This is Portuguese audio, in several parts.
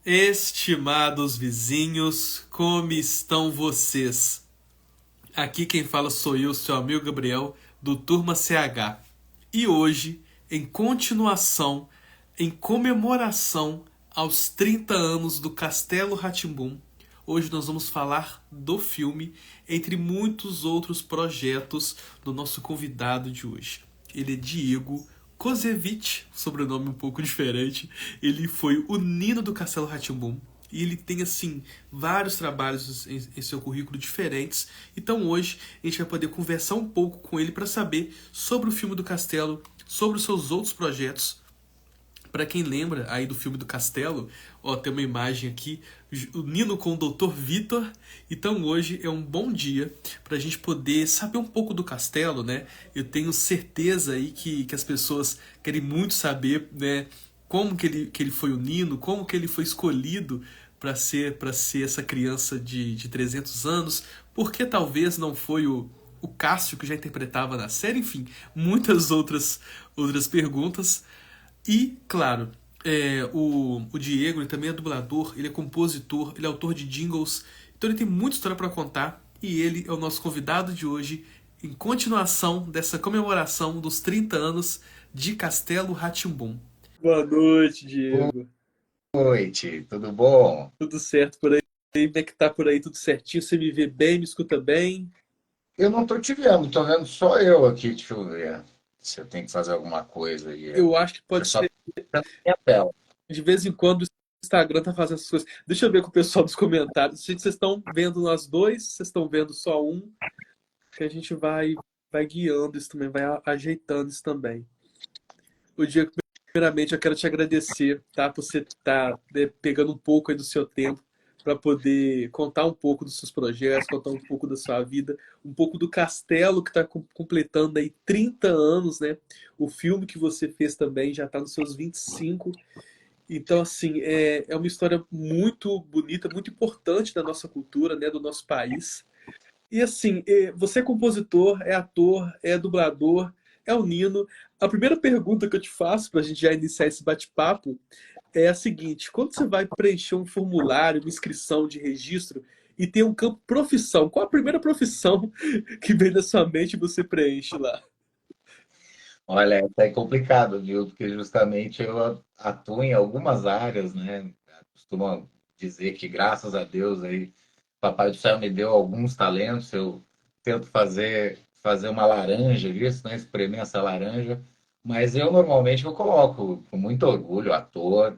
Estimados vizinhos, como estão vocês? Aqui quem fala sou eu, seu amigo Gabriel, do Turma CH. E hoje, em continuação, em comemoração aos 30 anos do Castelo rá hoje nós vamos falar do filme, entre muitos outros projetos do nosso convidado de hoje. Ele é Diego Kozevich, sobrenome um pouco diferente. Ele foi o Nino do Castelo rá e ele tem, assim, vários trabalhos em seu currículo diferentes. Então hoje a gente vai poder conversar um pouco com ele para saber sobre o filme do Castelo, sobre os seus outros projetos. Para quem lembra aí do filme do Castelo, ó, tem uma imagem aqui, o Nino com o Dr. Vitor. Então hoje é um bom dia para a gente poder saber um pouco do Castelo, né? Eu tenho certeza aí que as pessoas querem muito saber, né? Como que ele foi o Nino, como que ele foi escolhido para ser essa criança de 300 anos, porque talvez não foi o Cássio que já interpretava na série, enfim, muitas outras perguntas. E, claro, o Diego ele também é dublador, ele é compositor, ele é autor de jingles, então ele tem muita história para contar e ele é o nosso convidado de hoje em continuação dessa comemoração dos 30 anos de Castelo rá Boa noite, Boa Diego. noite, tudo bom? Tudo certo por aí? Como é que tá por aí? Tudo certinho? Você me vê bem, me escuta bem? Eu não tô te vendo, tô vendo só eu aqui, deixa eu ver se eu tenho que fazer alguma coisa aí. Eu acho que Eu pode só ser. tô vendo a minha tela. De vez em quando o Instagram tá fazendo essas coisas. Deixa eu ver com o pessoal dos comentários. Se vocês estão vendo nós dois, vocês estão vendo só um, que a gente vai guiando isso também, vai ajeitando isso também. O Diego, primeiramente, eu quero te agradecer, tá? Por você estar, né, pegando um pouco aí do seu tempo para poder contar um pouco dos seus projetos, contar um pouco da sua vida, um pouco do Castelo que está completando aí 30 anos, né? O filme que você fez também já está nos seus 25. Então, assim, é uma história muito bonita, muito importante da nossa cultura, né? Do nosso país. E assim, você é compositor, é ator, é dublador, é o Nino. A primeira pergunta que eu te faço para a gente já iniciar esse bate-papo é a seguinte: quando você vai preencher um formulário, uma inscrição de registro e tem um campo profissão, qual a primeira profissão que vem na sua mente e você preenche lá? Olha, é até complicado, viu? Porque justamente eu atuo em algumas áreas, né? Costumam dizer que graças a Deus aí, Papai do Céu me deu alguns talentos, eu tento fazer uma laranja disso, né? Espremer essa laranja, mas eu normalmente eu coloco com muito orgulho ator.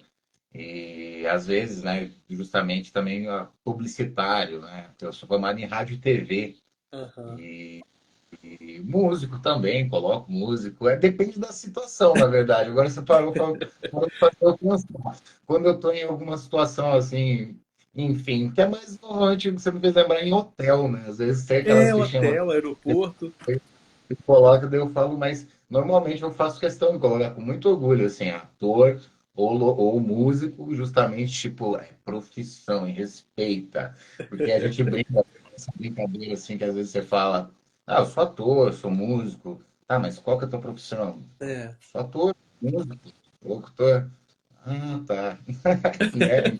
E às vezes, né, justamente também publicitário, né? Eu sou formado em rádio e TV Aham. e músico também, coloco músico. Depende da situação, na verdade. Agora você parou para eu pensar. Quando eu estou em alguma situação assim, enfim, que é mais normalmente você me fez lembrar em hotel, né? Às vezes tem aquelas É, o fichinhas hotel, aeroporto. que coloca, daí eu falo, mas normalmente eu faço questão de colocar com muito orgulho, assim, ator ou músico, justamente, tipo, é profissão e respeita. Porque a gente brinca, essa brincadeira, assim, que às vezes você fala, ah, eu sou ator, eu sou músico, tá, mas qual que é a tua profissão? É. Sou ator, músico, locutor. Ah, tá. Né?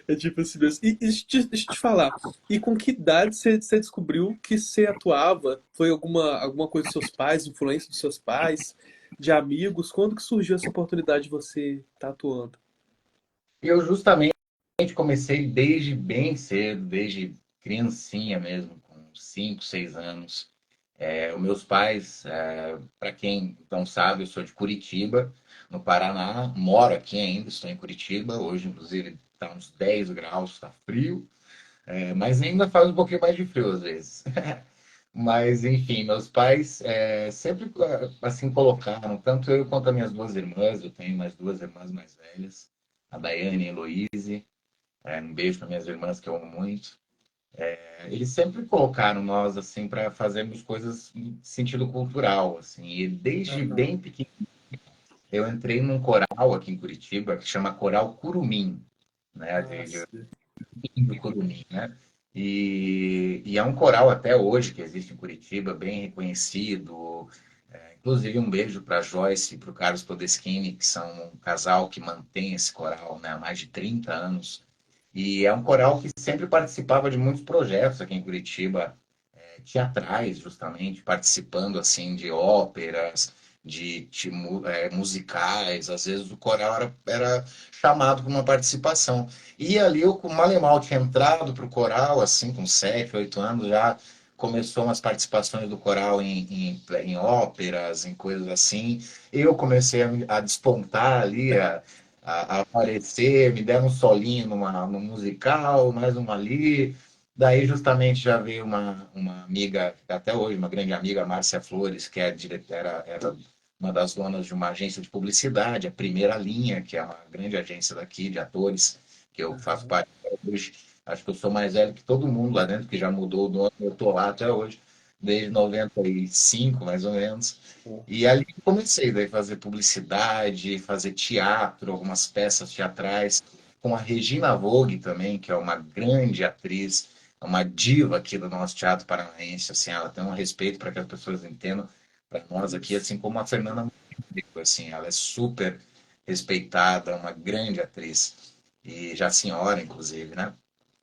É tipo assim mesmo. E deixa eu te falar. E com que idade você descobriu que você atuava? Foi alguma coisa dos seus pais, influência dos seus pais, de amigos? Quando que surgiu essa oportunidade de você estar atuando? Eu justamente comecei desde bem cedo, desde criancinha mesmo, com 5, 6 anos. Os meus pais, para quem não sabe, eu sou de Curitiba, no Paraná, moro aqui ainda, estou em Curitiba, hoje inclusive está uns 10 graus, está frio, mas ainda faz um pouquinho mais de frio às vezes. Mas enfim, meus pais sempre assim colocaram, tanto eu quanto as minhas duas irmãs, eu tenho mais duas irmãs mais velhas, a Daiane e a Heloíse, um beijo para minhas irmãs que eu amo muito. Eles sempre colocaram nós assim para fazermos coisas em sentido cultural, assim. E desde Aham. bem pequeno eu entrei num coral aqui em Curitiba que chama Coral Curumim, né, Nossa. do Curumim, né? E é um coral até hoje que existe em Curitiba, bem reconhecido. Inclusive, um beijo para a Joyce e para o Carlos Podeschini, que são um casal que mantém esse coral, né, há mais de 30 anos. E é um coral que sempre participava de muitos projetos aqui em Curitiba, teatrais, justamente, participando assim de óperas, musicais. Às vezes o coral era chamado para uma participação. E ali eu, com mal e mal, tinha entrado para o coral, assim, com 7, 8 anos, já começou umas participações do coral em óperas, em coisas assim. Eu comecei a despontar ali, a aparecer, me deram um solinho num musical, mais uma ali. Daí, justamente, já veio uma amiga, até hoje, uma grande amiga, Márcia Flores, que era uma das donas de uma agência de publicidade, a Primeira Linha, que é uma grande agência daqui de atores, que eu faço Aham. parte até hoje. Acho que eu sou mais velho que todo mundo lá dentro, que já mudou o nome, eu estou lá até hoje, desde 95, mais ou menos. E ali comecei daí a fazer publicidade, fazer teatro, algumas peças teatrais, com a Regina Vogue também, que é uma grande atriz, uma diva aqui do nosso teatro paranaense, assim, ela tem um respeito para que as pessoas entendam, para nós aqui, Isso. assim como a Fernanda Montenegro, assim, ela é super respeitada, uma grande atriz, e já senhora, inclusive, né?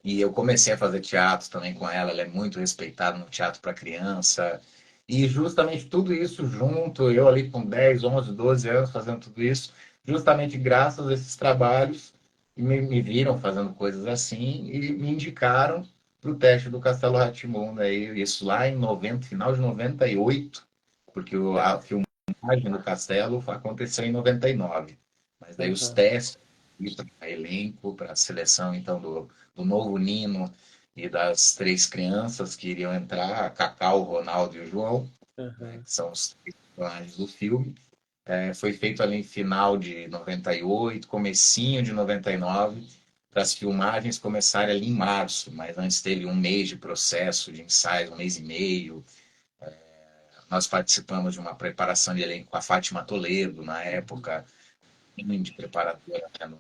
E eu comecei a fazer teatro também com ela, ela é muito respeitada no teatro para criança, e justamente tudo isso junto, eu ali com 10, 11, 12 anos fazendo tudo isso, justamente graças a esses trabalhos, me viram fazendo coisas assim e me indicaram para o teste do Castelo rá tim aí, isso lá em 90, final de 98, porque a filmagem do Castelo aconteceu em 99. Mas daí os Aham. testes para elenco, para a seleção então do novo Nino e das três crianças que iriam entrar, a Cacau, o Ronaldo e o João, né, Aham. que são os personagens do filme. Foi feito ali em final de 98, comecinho de 99, para as filmagens começarem ali em março, mas antes teve um mês de processo de ensaio, um mês e meio. Nós participamos de uma preparação de elenco com a Fátima Toledo, na época, de preparadora, né,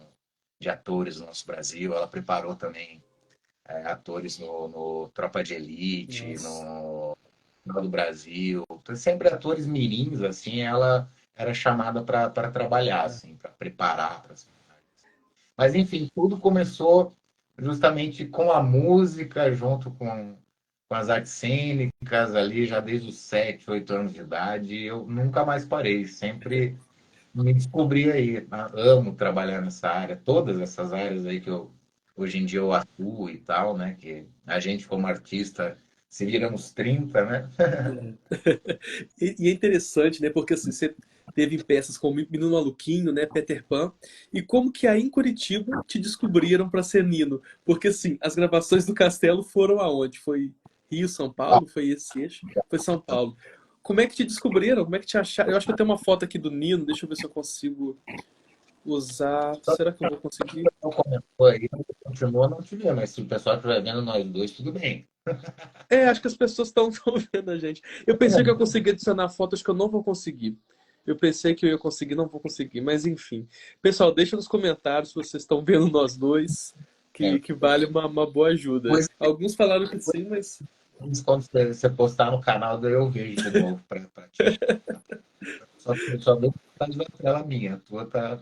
de atores no nosso Brasil. Ela preparou também atores no Tropa de Elite, Nossa. no do Brasil. Então, sempre atores mirins, assim, ela era chamada para trabalhar, assim, para preparar. Mas, enfim, tudo começou justamente com a música, junto com as artes cênicas, ali já desde os 7, 8 anos de idade. Eu nunca mais parei, sempre me descobri aí. Amo trabalhar nessa área, todas essas áreas aí que hoje em dia eu atuo e tal, né? Que a gente, como artista, se vira nos 30, né? É. E é interessante, né? Porque assim, você teve peças como Menino Maluquinho, né? Peter Pan. E como que aí em Curitiba te descobriram para ser Nino? Porque assim, as gravações do Castelo foram aonde? Foi Rio, São Paulo? Foi esse eixo? Foi São Paulo. Como é que te descobriram? Como é que te acharam? Eu acho que eu tenho uma foto aqui do Nino. Deixa eu ver se eu consigo usar. Será que eu vou conseguir? Não comentou aí, continua não te vendo, mas se o pessoal estiver vendo nós dois, tudo bem. É, acho que as pessoas estão vendo a gente. Eu pensei que eu conseguia adicionar fotos que eu não vou conseguir. Eu pensei que eu ia conseguir, não vou conseguir. Mas enfim. Pessoal, deixa nos comentários se vocês estão vendo nós dois, É, que vale uma boa ajuda. depois, Alguns falaram que sim, mas. quando você postar no canal, daí eu vejo de novo para te enxergar. Só deu vontade da tela minha, a tua tá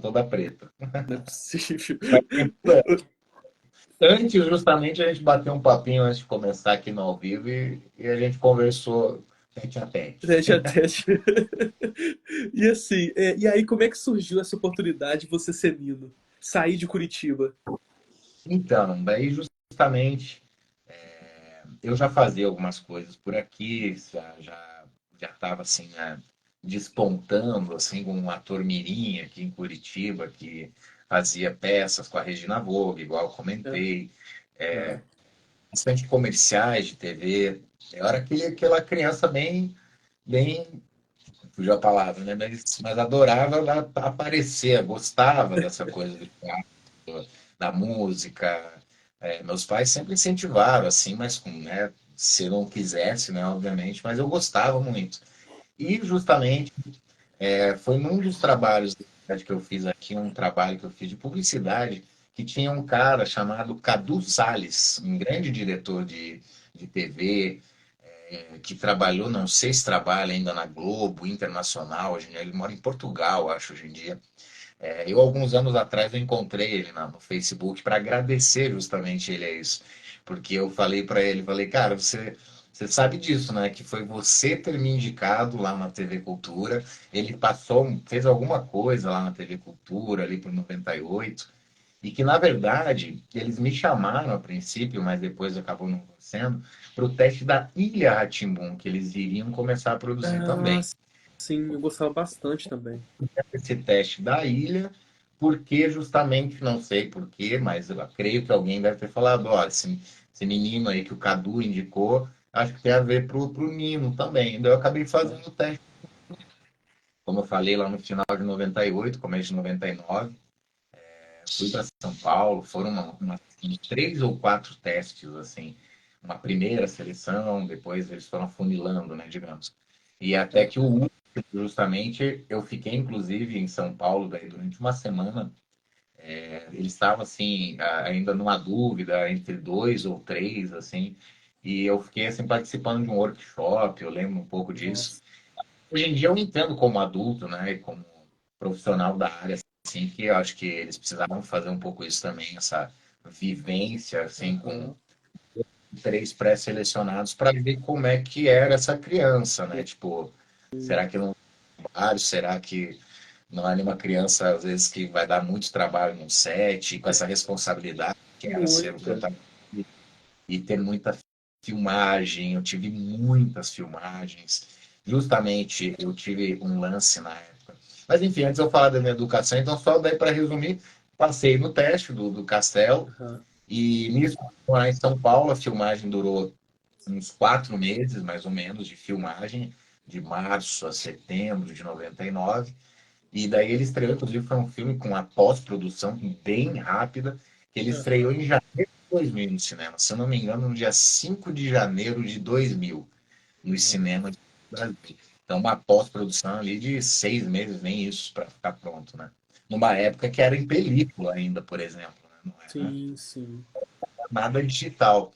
toda preta. Não é possível. Mas, antes, justamente, a gente bateu um papinho antes de começar aqui no ao vivo e a gente conversou tete a tete. Tete a tete. E assim, e aí como é que surgiu essa oportunidade de você ser Nino? Sair de Curitiba? Então, daí justamente eu já fazia algumas coisas por aqui, já estava assim, né, despontando assim com um ator mirim aqui em Curitiba que fazia peças com a Regina Vogue, igual eu comentei, Aham. bastante comerciais de TV. Eu era aquela criança bem, fugiu a palavra, né? Mas adorava aparecer, gostava dessa coisa do teatro, da música. Meus pais sempre incentivaram, assim, mas né, se eu não quisesse, né, obviamente, mas eu gostava muito. E justamente foi num dos trabalhos que eu fiz aqui, um trabalho que eu fiz de publicidade, que tinha um cara chamado Cadu Salles, um grande diretor de TV, que trabalhou, não sei se trabalha ainda na Globo, Internacional, hoje em dia, ele mora em Portugal, acho, hoje em dia. Eu, alguns anos atrás, eu encontrei ele no Facebook para agradecer justamente ele a isso. Porque eu falei para ele, falei, cara, você sabe disso, né? Que foi você ter me indicado lá na TV Cultura. Ele passou, fez alguma coisa lá na TV Cultura, ali por 98. E que, na verdade, eles me chamaram a princípio, mas depois acabou não acontecendo, para o teste da Ilha rá, que eles iriam começar a produzir Ah, também. sim, eu gostava bastante também. Esse teste da ilha, porque justamente, não sei porquê, mas eu creio que alguém deve ter falado, olha, esse menino aí que o Cadu indicou, acho que tem a ver pro Nino também. Então eu acabei fazendo o teste, como eu falei lá no final de 98, começo de 99, fui para São Paulo, foram três ou quatro testes, assim, uma primeira seleção, depois eles foram funilando, né, digamos. E até que o último, justamente, eu fiquei, inclusive, em São Paulo, daí, durante uma semana, eles estavam, assim, ainda numa dúvida entre dois ou três, assim, e eu fiquei, assim, participando de um workshop, eu lembro um pouco disso. Nossa, Hoje em dia eu entendo como adulto, né, e como profissional da área, assim, que eu acho que eles precisavam fazer um pouco isso também, essa vivência, assim, com aham. três pré-selecionados para ver como é que era essa criança, né? Tipo, será que não é trabalho? Será que não é uma criança, às vezes, que vai dar muito trabalho num set, com essa responsabilidade que era ser o Muito. protagonista e ter muita filmagem? Eu tive muitas filmagens. Justamente, eu tive um lance na época. Mas, enfim, antes eu falar da minha educação, então, só daí para resumir, passei no teste do Castelo, Aham. e nisso, lá em São Paulo, a filmagem durou uns 4 meses, mais ou menos, de filmagem, de março a setembro de 99. E daí ele estreou, inclusive, foi um filme com uma pós-produção bem rápida, que ele estreou Aham. em janeiro de 2000 no cinema. Se eu não me engano, no dia 5 de janeiro de 2000, nos Nossa. cinemas do Brasil. Então, uma pós-produção ali de 6 meses, nem isso, para ficar pronto, né? Numa época que era em película ainda, por exemplo, né? Não era Sim, sim. nada digital.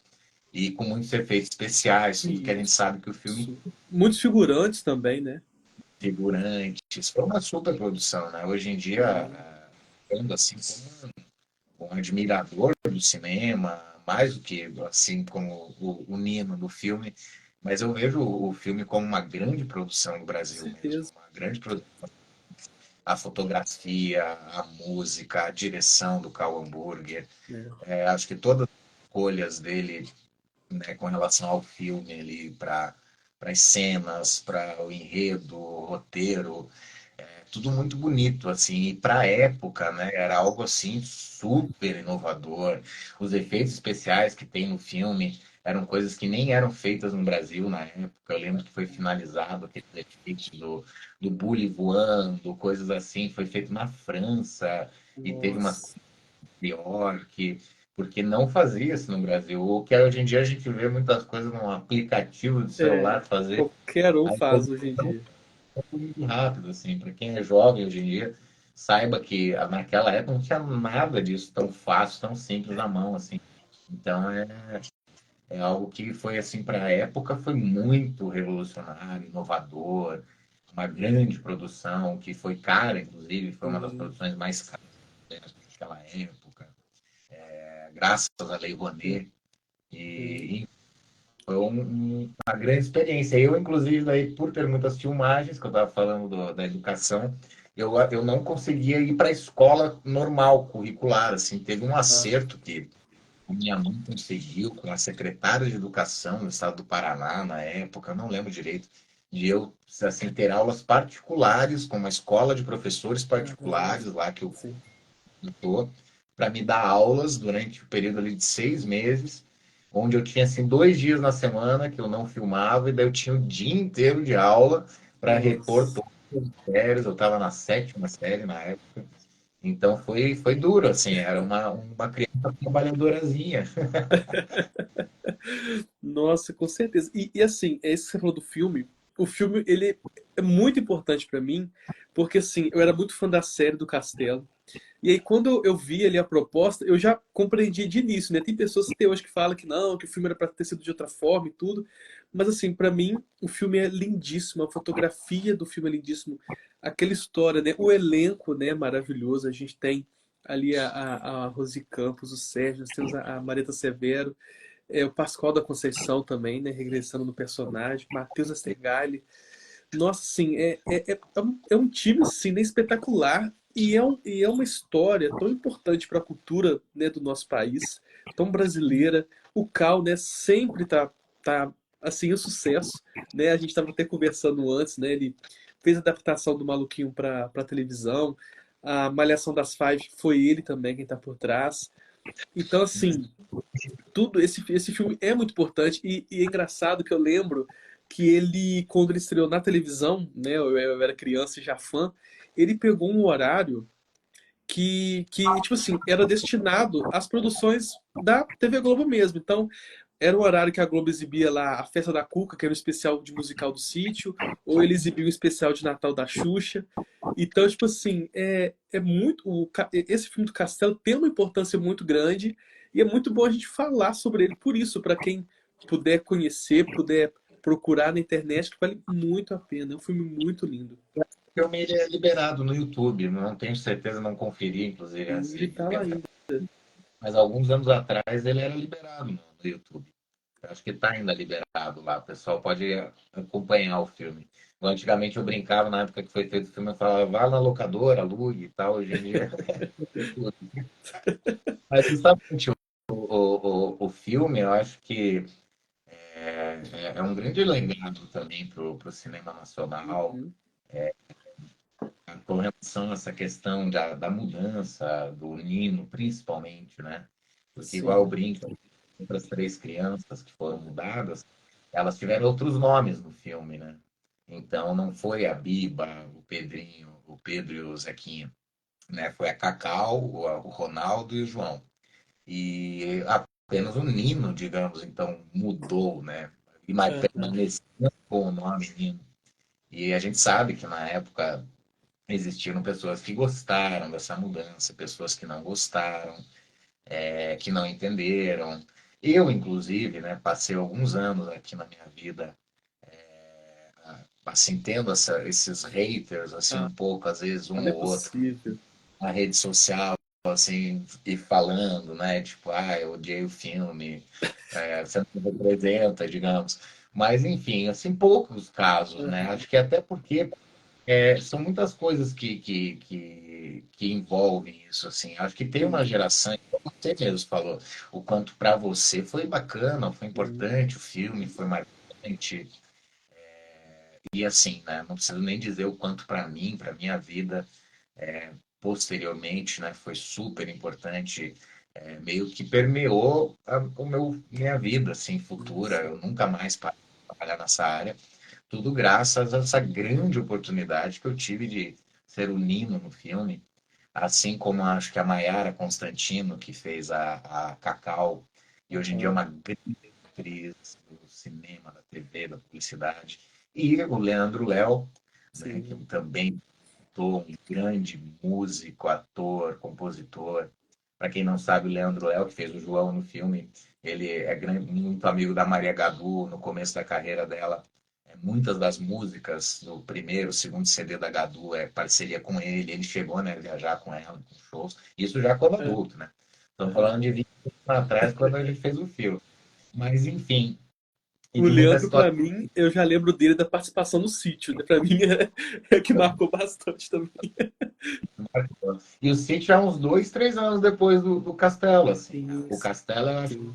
E com muitos efeitos especiais, tudo que a gente sabe que o filme Isso. Muitos figurantes também, né? figurantes, foi uma super produção, né? Hoje em dia, Sim. vendo assim como um admirador do cinema, mais do que assim como o Nino do filme, mas eu vejo o filme como uma grande produção do Com Brasil mesmo, certeza. uma grande produção. A fotografia, a música, a direção do Karl Hamburger, É. acho que todas as escolhas dele, né, com relação ao filme ali, para as cenas, para o enredo, o roteiro, tudo muito bonito, assim, e para a época, né, era algo assim super inovador. Os efeitos especiais que tem no filme eram coisas que nem eram feitas no Brasil na época. Eu lembro que foi finalizado aqueles efeitos do bully voando, coisas assim, foi feito na França e teve uma Nossa. pior que porque não fazia isso no Brasil. O que hoje em dia a gente vê muitas coisas num aplicativo de É. celular fazer, Qualquer um aí faz hoje em dia. muito rápido, assim, para quem é jovem hoje em dia, saiba que naquela época não tinha nada disso tão fácil, tão simples na mão, assim. Então é algo que foi assim para a época foi muito revolucionário, inovador, uma grande produção que foi cara, inclusive, foi uma das Sim, produções mais caras daquela época, graças à Lei sim, Rouanet. sim. E foi uma grande experiência. Eu, inclusive, daí, por ter muitas filmagens, que eu estava falando da educação, eu não conseguia ir para a escola normal, curricular. Assim, teve um Aham. acerto que a minha mãe conseguiu com a secretária de Educação no estado do Paraná, na época, eu não lembro direito, de eu assim, ter aulas particulares com uma escola de professores Aham. particulares lá que eu Sim. estou, para me dar aulas durante o período ali de 6 meses, onde eu tinha assim 2 dias na semana que eu não filmava, e daí eu tinha o dia inteiro de aula para repor Nossa. todas as séries. Eu estava na sétima série na época, então foi duro, assim, era uma criança trabalhadorazinha. Nossa, com certeza. E assim, é isso que você falou do filme. O filme, ele é muito importante pra mim, porque assim, eu era muito fã da série do Castelo. E aí, quando eu vi ali a proposta, eu já compreendi de início, né? Tem pessoas que tem hoje que falam que não, que o filme era pra ter sido de outra forma e tudo. Mas assim, pra mim, o filme é lindíssimo, a fotografia do filme é lindíssimo, aquela história, né? O elenco, né, maravilhoso. A gente tem ali a Rosi Campos, o Sérgio, nós temos a Marita Severo, o Pascoal da Conceição também, né, regressando no personagem, Matheus Astergali. Nossa, assim, é um time assim, né, espetacular e é uma história tão importante para a cultura, né, do nosso país, tão brasileira. O Cal, né, sempre tá assim, um sucesso, né? A gente estava até conversando antes, né? Ele fez a adaptação do Maluquinho para televisão. A Malhação das Five foi ele também quem está por trás. Então, assim, tudo esse filme é muito importante e é engraçado que eu lembro que ele quando ele estreou na televisão, né, eu era criança e já fã, ele pegou um horário que tipo assim era destinado às produções da TV Globo mesmo. Então era o horário que a Globo exibia lá a Festa da Cuca, que era um especial de musical do Sítio, ou ele exibia um especial de Natal da Xuxa. Então, tipo assim, é muito. Esse filme do Castelo tem uma importância muito grande e é muito bom a gente falar sobre ele por isso, para quem puder conhecer, puder procurar na internet, que vale muito a pena. É um filme muito lindo. O filme ele é liberado no YouTube, não tenho certeza, não conferi, inclusive, E antes ele de tá lá pensar. ainda. Mas alguns anos atrás ele era liberado no YouTube. Eu acho que está ainda liberado lá. O pessoal pode acompanhar o filme. Antigamente eu brincava, na época que foi feito o filme, eu falava, vá na locadora, alugue e tal. Hoje em dia. Mas justamente o filme, eu acho que é um grande legado também para o cinema nacional, Uhum. com relação a essa questão da mudança, do Nino, principalmente, né? Porque igual o Sim. brinco, para as três crianças que foram mudadas, elas tiveram outros nomes no filme, né? Então não foi a Biba, o Pedrinho, o Pedro e o Zequinha, né? Foi a Cacau, o Ronaldo e o João. E apenas o Nino, digamos, então mudou, né? E mais Aham. permaneceu com o nome Nino. E a gente sabe que na época existiram pessoas que gostaram dessa mudança, pessoas que não gostaram, que não entenderam. Eu, inclusive, né, passei alguns anos aqui na minha vida, assim, tendo esses haters, assim, Ah, um pouco, às vezes, um não é ou outro, possível. na rede social, assim, e falando, né, tipo, eu odiei o filme, você não me representa, digamos. Mas, enfim, assim, poucos casos, né? Aham. Acho que até porque são muitas coisas que envolvem isso, assim. Acho que tem uma Sim, geração, como você mesmo falou, o quanto para você foi bacana, foi sim. importante, o filme foi marcante. E assim, né? Não preciso nem dizer o quanto para mim, para minha vida, posteriormente, né? Foi super importante, meio que permeou minha vida, assim, futura. Isso. Eu nunca mais parei de trabalhar nessa área. Tudo graças a essa grande oportunidade que eu tive de ser o Nino no filme, assim como acho que a Maiara Constantino, que fez a Cacau, e hoje em dia é Aham. uma grande atriz do cinema, da TV, da publicidade, e o Leandro Léo, né, que Sim. também um grande músico, ator, compositor. Para quem não sabe, o Leandro Léo, que fez o João no filme, ele é muito amigo da Maria Gadu no começo da carreira dela. Muitas das músicas do primeiro, segundo CD da Gadu é parceria com ele. Ele chegou, né, a viajar com ela, com shows. Isso já quando É, adulto, né? Estamos aham. falando de 20 anos atrás, quando ele fez o filme. Mas, enfim, e O de muita Leandro, pra situação. mim, eu já lembro dele da participação no Sítio, né? Pra mim é que marcou bastante também. E o City é uns 2, 3 anos depois do Castelo, assim, né? Sim, O Castelo, eu acho que sim.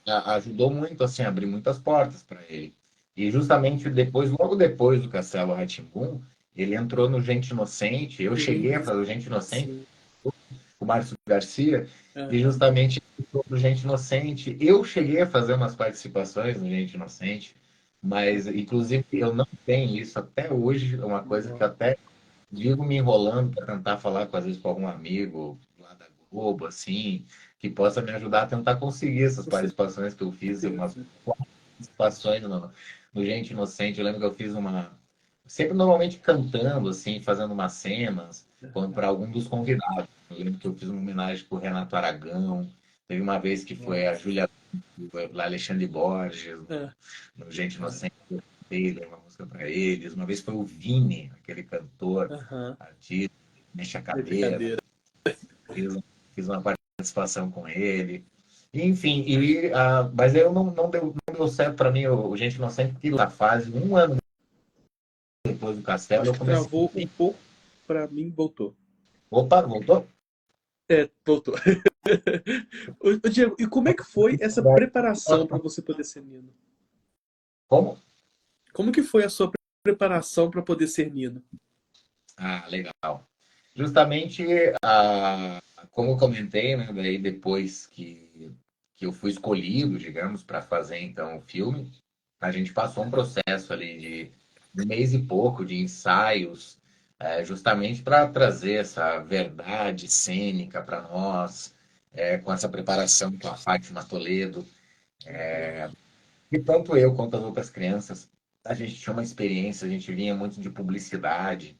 ajudou muito, assim, a abrir muitas portas para ele. E justamente depois, logo depois do Castelo rá ele entrou no Gente Inocente. Eu cheguei a Sim, fazer o Gente Inocente sim. com o Márcio Garcia, e Aham. justamente do Gente Inocente. Eu cheguei a fazer umas participações no Gente Inocente, mas, inclusive, eu não tenho isso até hoje, é uma coisa que eu Nossa. até vivo me enrolando para tentar falar, às vezes, com algum amigo lá da Globo, assim, que possa me ajudar a tentar conseguir essas Com participações que eu fiz, umas certeza. participações no Gente Inocente. Eu lembro que eu fiz uma. Sempre normalmente cantando, assim, fazendo umas cenas, para algum dos convidados. Eu lembro que eu fiz uma homenagem para o Renato Aragão. Teve uma vez que foi a Nossa. Júlia. lá Alexandre Borges, É. no Gente Inocente, Taylor, uma música para eles. Uma vez foi o Vini, aquele cantor, Aham. artista, mexe a Mexe a cadeira, cadeira. fiz, fiz uma participação com ele. Enfim, mas eu não deu certo para mim, o Gente Inocente, que lá fase, um ano depois do Castelo, Acho eu que comecei. travou um pouco, pra mim voltou. Opa, voltou? É, voltou. Ô, Diego, e como é que foi essa preparação para você poder ser Nino? Como? Como que foi a sua preparação para poder ser Nino? Ah, legal. Justamente, como eu comentei, né, daí depois que eu fui escolhido, digamos, para fazer então o filme, a gente passou um processo ali de um mês e pouco de ensaios, justamente para trazer essa verdade cênica para nós, com essa preparação com a Fátima Toledo. Uhum. E tanto eu quanto as outras crianças, a gente tinha uma experiência, a gente vinha muito de publicidade,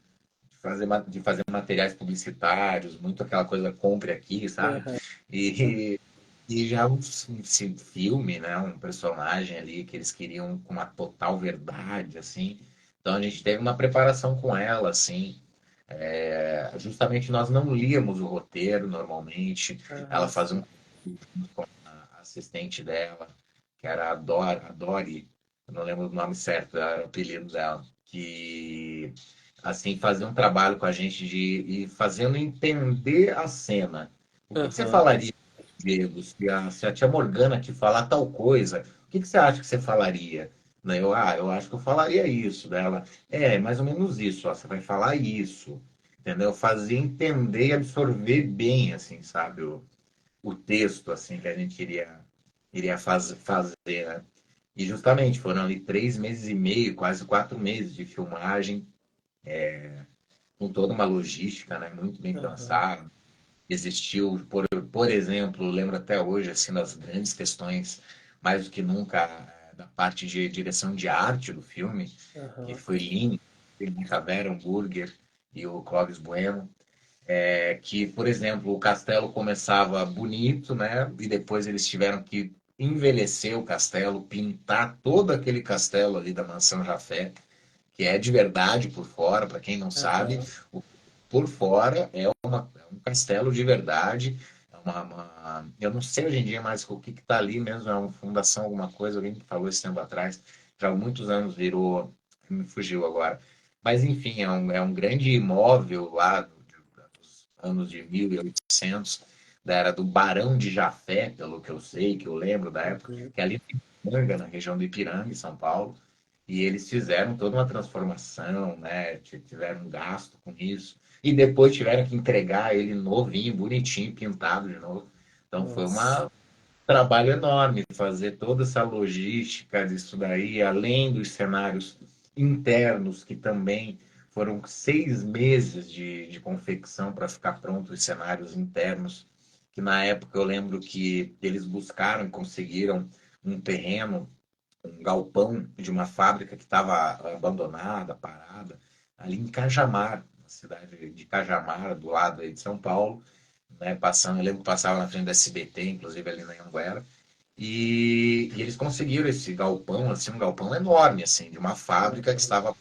de fazer materiais publicitários, muito aquela coisa compre aqui, sabe? Aham. E, e já filme, né? Um personagem ali que eles queriam com uma total verdade, assim. Então a gente teve uma preparação com ela, assim. Justamente nós não líamos o roteiro normalmente. Ela Aham. fazia com a assistente dela, que era a Dori, eu não lembro o nome certo, era o apelido dela, que assim fazia um trabalho com a gente de ir fazendo entender a cena. O que você Aham. falaria, Diego, se a tia Morgana te falar tal coisa, o que você acha que você falaria? Né, eu acho que eu falaria isso dela. Mais ou menos isso, ó, você vai falar isso, entendeu? Fazer entender e absorver bem, assim, sabe? O texto assim que a gente iria fazer, né? E justamente foram ali 3 meses e meio, quase 4 meses de filmagem, com toda uma logística, né? Muito bem Aham. pensada. Existiu, por exemplo, lembro até hoje assim das grandes questões, mais do que nunca, da parte de direção de arte do filme, que Aham. foi lindo, o Vera Burger e o Clóvis Bueno. Que, por exemplo, o castelo começava bonito, né? E depois eles tiveram que envelhecer o castelo, pintar todo aquele castelo ali da Mansão Jafé, que é de verdade por fora, para quem não sabe, Aham. por fora é um castelo de verdade. Eu não sei hoje em dia mais o que está ali mesmo, é uma fundação, alguma coisa, alguém me falou esse tempo atrás, já há muitos anos virou, me fugiu agora. Mas enfim, é um grande imóvel lá dos anos de 1800, da era do Barão de Jafé, pelo que eu sei, que eu lembro da época, Uhum. que é ali em Ipiranga, na região do Ipiranga, em São Paulo. E eles fizeram toda uma transformação, né? Tiveram um gasto com isso. E depois tiveram que entregar ele novinho, bonitinho, pintado de novo. Então foi Nossa. um trabalho enorme fazer toda essa logística disso daí, além dos cenários internos, que também foram 6 meses de confecção para ficar pronto os cenários internos, que na época eu lembro que eles buscaram e conseguiram um terreno, um galpão de uma fábrica que estava abandonada, parada, ali em Cajamar, na cidade de Cajamar, do lado aí de São Paulo, né, passando, eu lembro que passava na frente da SBT, inclusive ali na Anguera, e eles conseguiram esse galpão, assim, um galpão enorme, assim, de uma fábrica que Aham. estava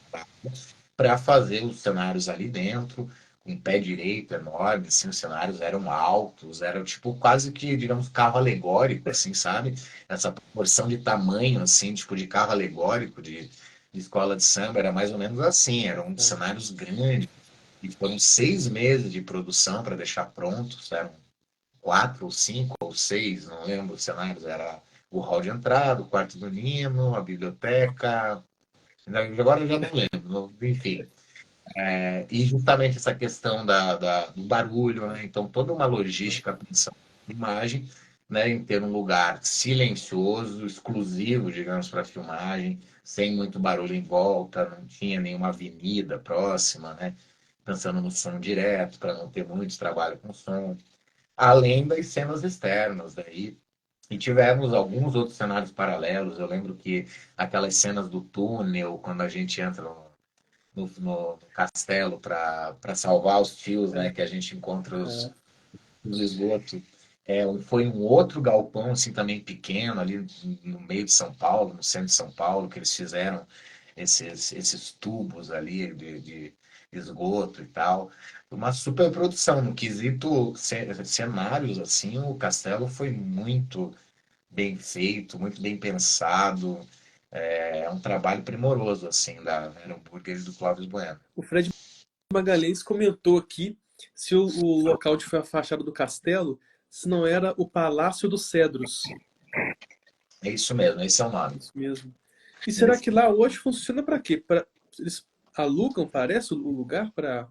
para fazer os cenários ali dentro, com um pé direito enorme, assim, os cenários eram altos, era tipo quase que, digamos, carro alegórico, assim, sabe? Essa proporção de tamanho, assim, tipo de carro alegórico de escola de samba, era mais ou menos assim, eram Aham. cenários grandes, e foram 6 meses de produção para deixar prontos, eram 4 ou 5 ou 6, não lembro os cenários, era o hall de entrada, o quarto do Nino, a biblioteca, agora eu já não lembro, enfim. E justamente essa questão do barulho, né? Então toda uma logística pensando em imagem, né? Em ter um lugar silencioso, exclusivo, digamos, para filmagem, sem muito barulho em volta, não tinha nenhuma avenida próxima, né? Pensando no som direto, para não ter muito trabalho com som, além das cenas externas daí. E tivemos alguns outros cenários paralelos. Eu lembro que aquelas cenas do túnel, quando a gente entra no castelo para salvar os tios, né? Que a gente encontra Aham. os esgotos. Foi um outro galpão, assim, também pequeno, ali no meio de São Paulo, no centro de São Paulo, que eles fizeram esses tubos ali de esgoto e tal. Uma super produção. No quesito cenários, assim, o castelo foi muito bem feito, muito bem pensado. É um trabalho primoroso, assim, da Vera Burger e do Clóvis Bueno. O Fred Magalhães comentou aqui se o local onde foi a fachada do castelo, se não era o Palácio dos Cedros. É isso mesmo, esse é o nome. Isso mesmo. E será que lá hoje funciona para quê? Eles alugam, parece, o lugar para.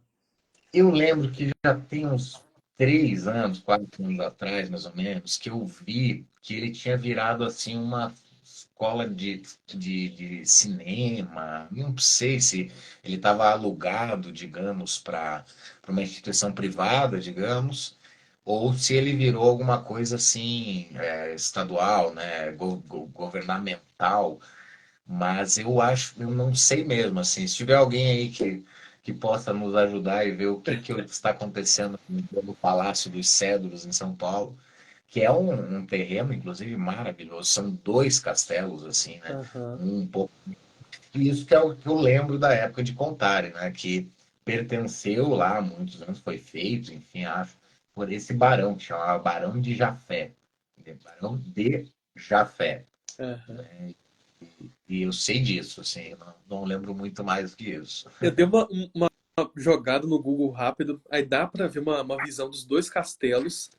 Eu lembro que já tem uns 3 anos, 4 anos atrás, mais ou menos, que eu vi que ele tinha virado assim uma escola de cinema. Não sei se ele estava alugado, digamos, para uma instituição privada, digamos, ou se ele virou alguma coisa assim, estadual, né, governamental. Mas eu acho, eu não sei mesmo, assim, se tiver alguém aí que possa nos ajudar e ver o que está acontecendo no Palácio dos Cedros, em São Paulo, que é um terreno, inclusive, maravilhoso. São dois castelos, assim, né? Aham. Um pouco. E isso que é o que eu lembro da época de contarem, né? Que pertenceu lá há muitos anos, foi feito, enfim, acho, por esse barão, que chamava Barão de Jafé. Barão de Jafé. Aham. E eu sei disso, assim, não lembro muito mais do que isso. Eu dei uma jogada no Google rápido, aí dá para ver uma visão dos dois castelos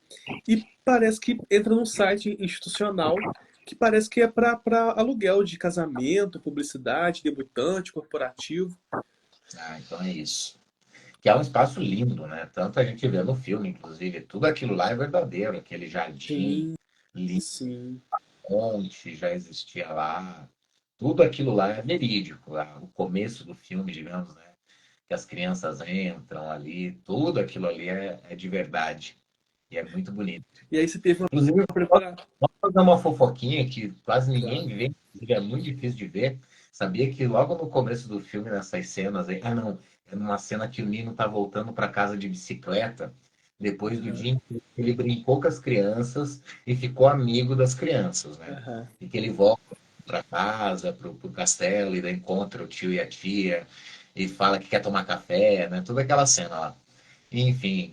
e parece que entra num site institucional que parece que é para aluguel de casamento, publicidade, debutante, corporativo. Ah, então é isso. Que é um espaço lindo, né? Tanto a gente vê no filme, inclusive, tudo aquilo lá é verdadeiro, aquele jardim Sim, lindo, sim. monte já existia lá. Tudo aquilo lá é verídico. O começo do filme, digamos, né? Que as crianças entram ali, tudo aquilo ali é de verdade. E é muito bonito. E aí você teve uma Inclusive, preparação. vou fazer uma fofoquinha que quase ninguém vê, inclusive é muito difícil de ver. Sabia que logo no começo do filme, nessas cenas aí, não, é numa cena que o Nino tá voltando para casa de bicicleta, depois do dia inteiro, ele brincou com as crianças e ficou amigo das crianças, né? Aham. E que ele volta para casa, pro castelo, e daí encontra o tio e a tia, e fala que quer tomar café, né? Toda aquela cena lá. Enfim,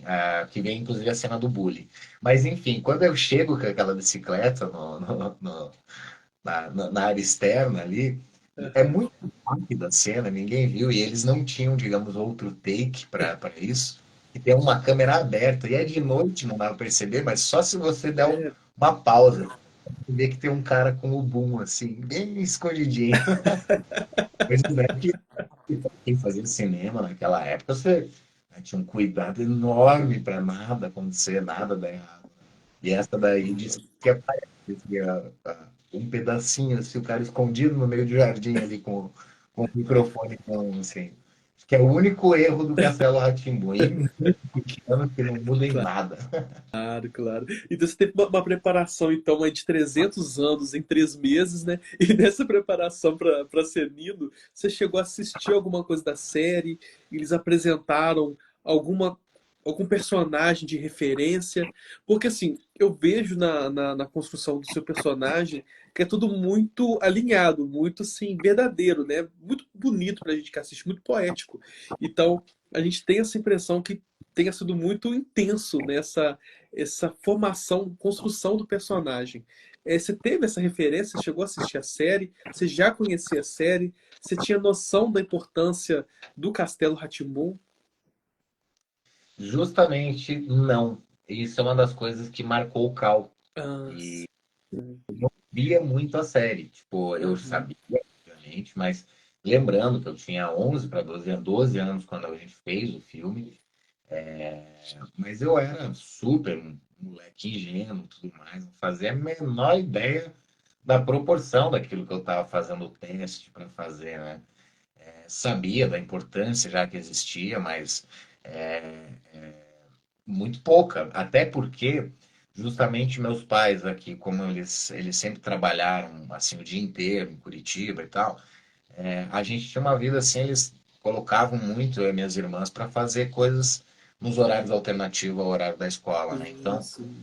que vem inclusive a cena do bullying. Mas enfim, quando eu chego com aquela bicicleta na área externa ali, é Aham. muito rápida a cena, ninguém viu, e eles não tinham, digamos, outro take para isso. E tem uma câmera aberta, e é de noite, não dá para perceber, mas só se você der É, uma pausa, você vê que tem um cara com o boom, assim, bem escondidinho. Mas é que quem fazia cinema naquela época, você tinha um cuidado enorme para nada acontecer, nada dar errado. E essa daí disse que aparece que um pedacinho, assim, o cara escondido no meio do jardim ali com o microfone, com, assim. Acho que é o único erro do Castelo rá tim e muito pequeno que não muda em nada. claro, claro. Então você teve uma preparação então aí de 300 anos em 3 meses, né? E nessa preparação para ser Nino, você chegou a assistir alguma coisa da série? Eles apresentaram alguma algum personagem de referência? Porque assim, eu vejo na construção do seu personagem que é tudo muito alinhado, muito assim, verdadeiro, né? Muito bonito pra gente que assiste, muito poético. Então, a gente tem essa impressão que tenha sido muito intenso nessa essa formação, construção do personagem. Você teve essa referência? Chegou a assistir a série? Você já conhecia a série? Você tinha noção da importância do Castelo rá tim Justamente não. Isso é uma das coisas que marcou o Cal. Ah, E sim. via muito a série. Tipo, eu Aham. sabia, obviamente, mas lembrando que eu tinha 11 para 12 anos quando a gente fez o filme. Mas eu era super um moleque ingênuo e tudo mais, não fazia a menor ideia da proporção daquilo que eu estava fazendo o teste para fazer, né? Sabia da importância já que existia, mas é, muito pouca, até porque justamente meus pais aqui, como eles sempre trabalharam assim o dia inteiro em Curitiba e tal, a gente tinha uma vida assim, eles colocavam muito eu e minhas irmãs para fazer coisas nos horários alternativos ao horário da escola, né? Então, Sim.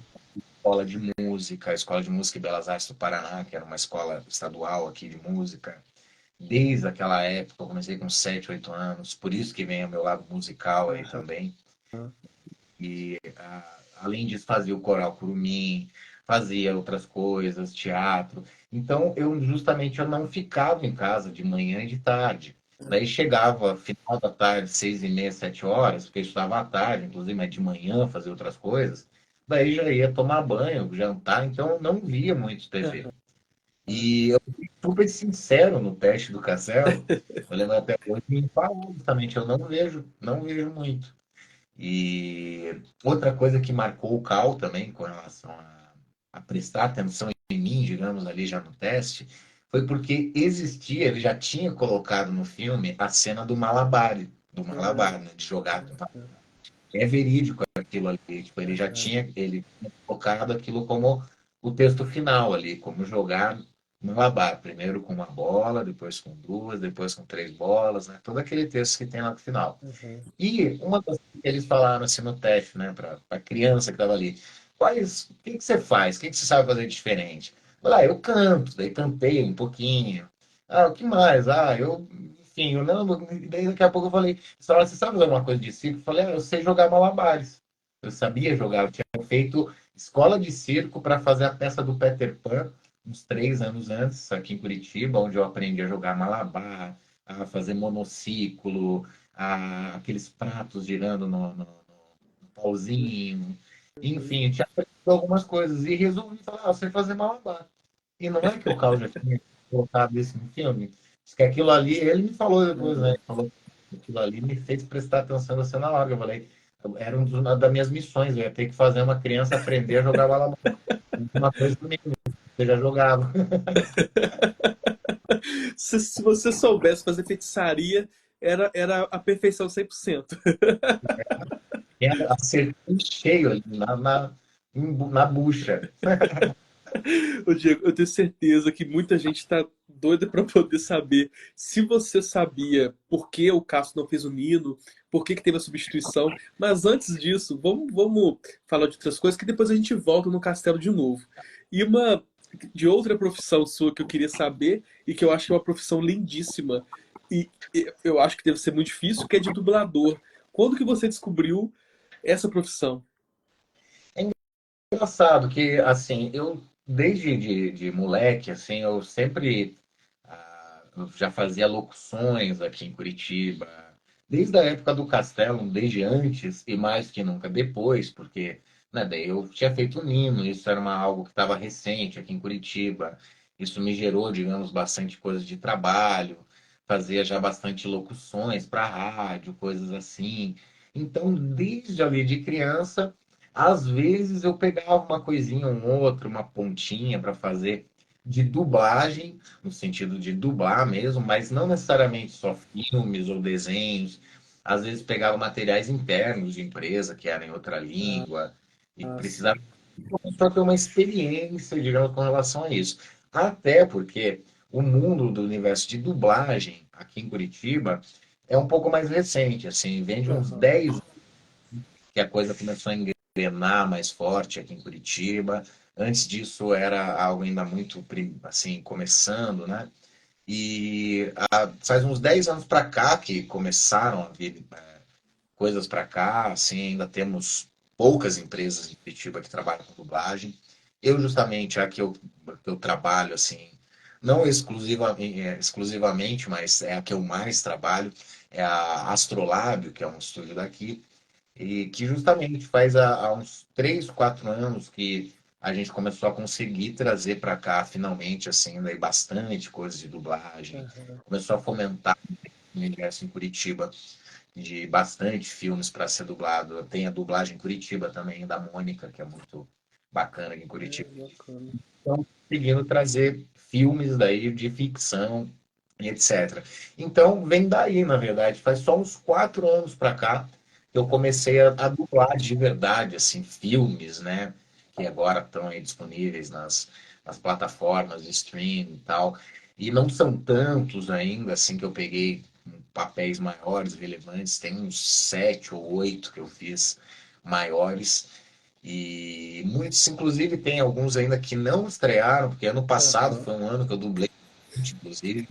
escola de música, a Escola de Música e Belas Artes do Paraná, que era uma escola estadual aqui de música. Desde aquela época, eu comecei com 7, 8 anos, por isso que vem o meu lado musical aí Aham. também. E além disso, fazia o coral curumim, fazia outras coisas, teatro. Então, eu não ficava em casa de manhã e de tarde. Daí chegava final da tarde, 6h30, 7 horas, porque eu estudava à tarde, inclusive, mas de manhã fazia outras coisas. Daí já ia tomar banho, jantar, então eu não via muito TV. Aham. E eu fui super sincero no teste do Castelo. Eu lembro até hoje me falou justamente, eu não vejo muito. E outra coisa que marcou o Cal também com relação a prestar atenção em mim, digamos, ali já no teste, foi porque existia, ele já tinha colocado no filme a cena do Aham. Malabar, né, de jogar. É verídico aquilo ali, tipo, Aham. ele tinha colocado aquilo como o texto final ali, como jogar no Malabar, primeiro com uma bola, depois com duas, depois com três bolas, né? Todo aquele texto que tem lá no final. Aham. E uma das coisas que eles falaram assim no teste, né, para a criança que estava ali, o que que você faz? O que que você sabe fazer diferente? Eu canto, daí cantei um pouquinho. Ah, o que mais? Enfim, eu não, daí daqui a pouco eu falei, você sabe fazer uma coisa de circo? Eu falei, eu sei jogar malabares. Eu sabia jogar, eu tinha feito escola de circo para fazer a peça do Peter Pan, uns 3 anos antes, aqui em Curitiba, onde eu aprendi a jogar malabar, a fazer monociclo, aqueles pratos girando no pauzinho. Enfim, eu tinha aprendido algumas coisas e resolvi falar, eu sei fazer malabar. E não é que o Carlos já tinha colocado isso no filme. Diz que aquilo ali, ele me falou depois, né? Aham. Ele falou que aquilo ali me fez prestar atenção na cena larga. Eu falei, era uma das minhas missões, eu ia ter que fazer uma criança aprender a jogar malabar. Uma coisa que eu já jogava. Se você soubesse fazer feitiçaria, era a perfeição 100%. Acertei cheio ali na bucha. Ô, Diego, eu tenho certeza que muita gente está doida para poder saber se você sabia por que o Cássio não fez o Nino, por que teve a substituição. Mas antes disso, vamos falar de outras coisas que depois a gente volta no castelo de novo. E uma de outra profissão sua que eu queria saber e que eu acho que é uma profissão lindíssima e eu acho que deve ser muito difícil, que é de dublador. Quando que você descobriu essa profissão? Engraçado que, assim, eu, desde de moleque, assim, eu sempre eu já fazia locuções aqui em Curitiba, desde a época do Castelo, desde antes e mais que nunca depois, porque, né, daí eu tinha feito o Nino, isso era algo que estava recente aqui em Curitiba, isso me gerou, digamos, bastante coisa de trabalho, fazia já bastante locuções para rádio, coisas assim. Então, desde ali de criança, às vezes eu pegava uma coisinha, um outro, uma pontinha para fazer de dublagem, no sentido de dublar mesmo, mas não necessariamente só filmes ou desenhos. Às vezes pegava materiais internos de empresa que eram em outra língua e Ah, precisava sim. só ter uma experiência, digamos, com relação a isso. Até porque o mundo do universo de dublagem aqui em Curitiba é um pouco mais recente, assim, vem de uns Aham. 10 que a coisa começou a engrenar mais forte aqui em Curitiba. Antes disso era algo ainda muito assim, começando, né? E faz uns 10 anos para cá que começaram a vir coisas para cá, assim, ainda temos poucas empresas em Curitiba que trabalham com dublagem. Eu justamente que eu trabalho assim, não exclusivamente, mas é a que eu mais trabalho, é a Astrolábio, que é um estúdio daqui, e que justamente faz há uns 3, 4 anos que a gente começou a conseguir trazer para cá, finalmente, assim, daí bastante coisa de dublagem. Aham. Começou a fomentar o universo em Curitiba de bastante filmes para ser dublado. Tem a dublagem em Curitiba também, da Mônica, que é muito bacana aqui em É, Curitiba. bacana. Então, conseguindo trazer filmes daí de ficção e etc. Então, vem daí, na verdade. Faz só uns 4 anos para cá que eu comecei a dublar de verdade, assim, filmes, né? Que agora estão aí disponíveis nas plataformas de streaming e tal. E não são tantos ainda, assim, que eu peguei papéis maiores, relevantes. Tem uns 7 ou 8 que eu fiz maiores. E muitos, inclusive, tem alguns ainda que não estrearam, porque ano passado Aham. foi um ano que eu dublei, inclusive,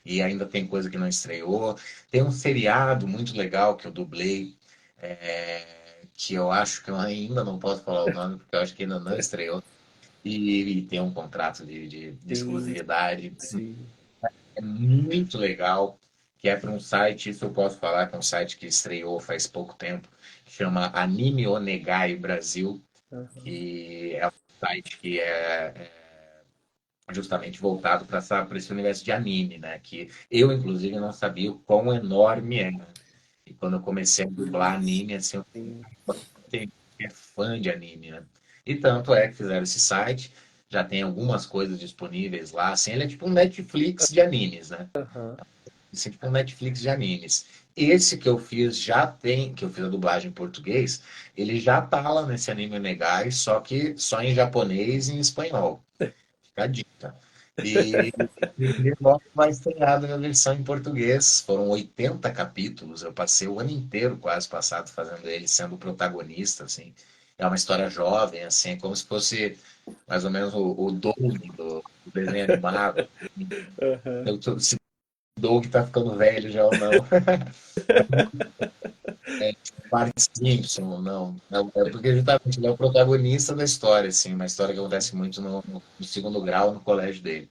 e ainda tem coisa que não estreou. Tem um seriado muito legal que eu dublei, que eu acho que eu ainda não posso falar o nome, porque eu acho que ainda não estreou. E tem um contrato de Sim, exclusividade. sim. É muito legal, que é para um site, isso eu posso falar, que é um site que estreou faz pouco tempo, chama Anime Onegai Brasil, Aham. que é um site que é justamente voltado para esse universo de anime, né? Que eu, inclusive, não sabia o quão enorme é, né? E quando eu comecei a dublar anime, assim, eu Sim. tenho que é fã de anime, né? E tanto é que fizeram esse site, já tem algumas coisas disponíveis lá, assim, ele é tipo um Netflix de animes, né? Aham. Assim, tipo um Netflix de animes. Esse que eu fiz já tem, que eu fiz a dublagem em português, ele já tá lá nesse anime Negai, só que só em japonês e em espanhol. Fica a dica. E, e logo vai estrear a versão em português. Foram 80 capítulos. Eu passei o ano inteiro quase passado fazendo ele sendo o protagonista, assim. É uma história jovem, assim, como se fosse mais ou menos o Doug do desenho animado. Aham. Se o Doug tá ficando velho já ou não. Bart Simpson, não. É porque justamente ele é o protagonista da história, assim, uma história que acontece muito no segundo grau no colégio dele.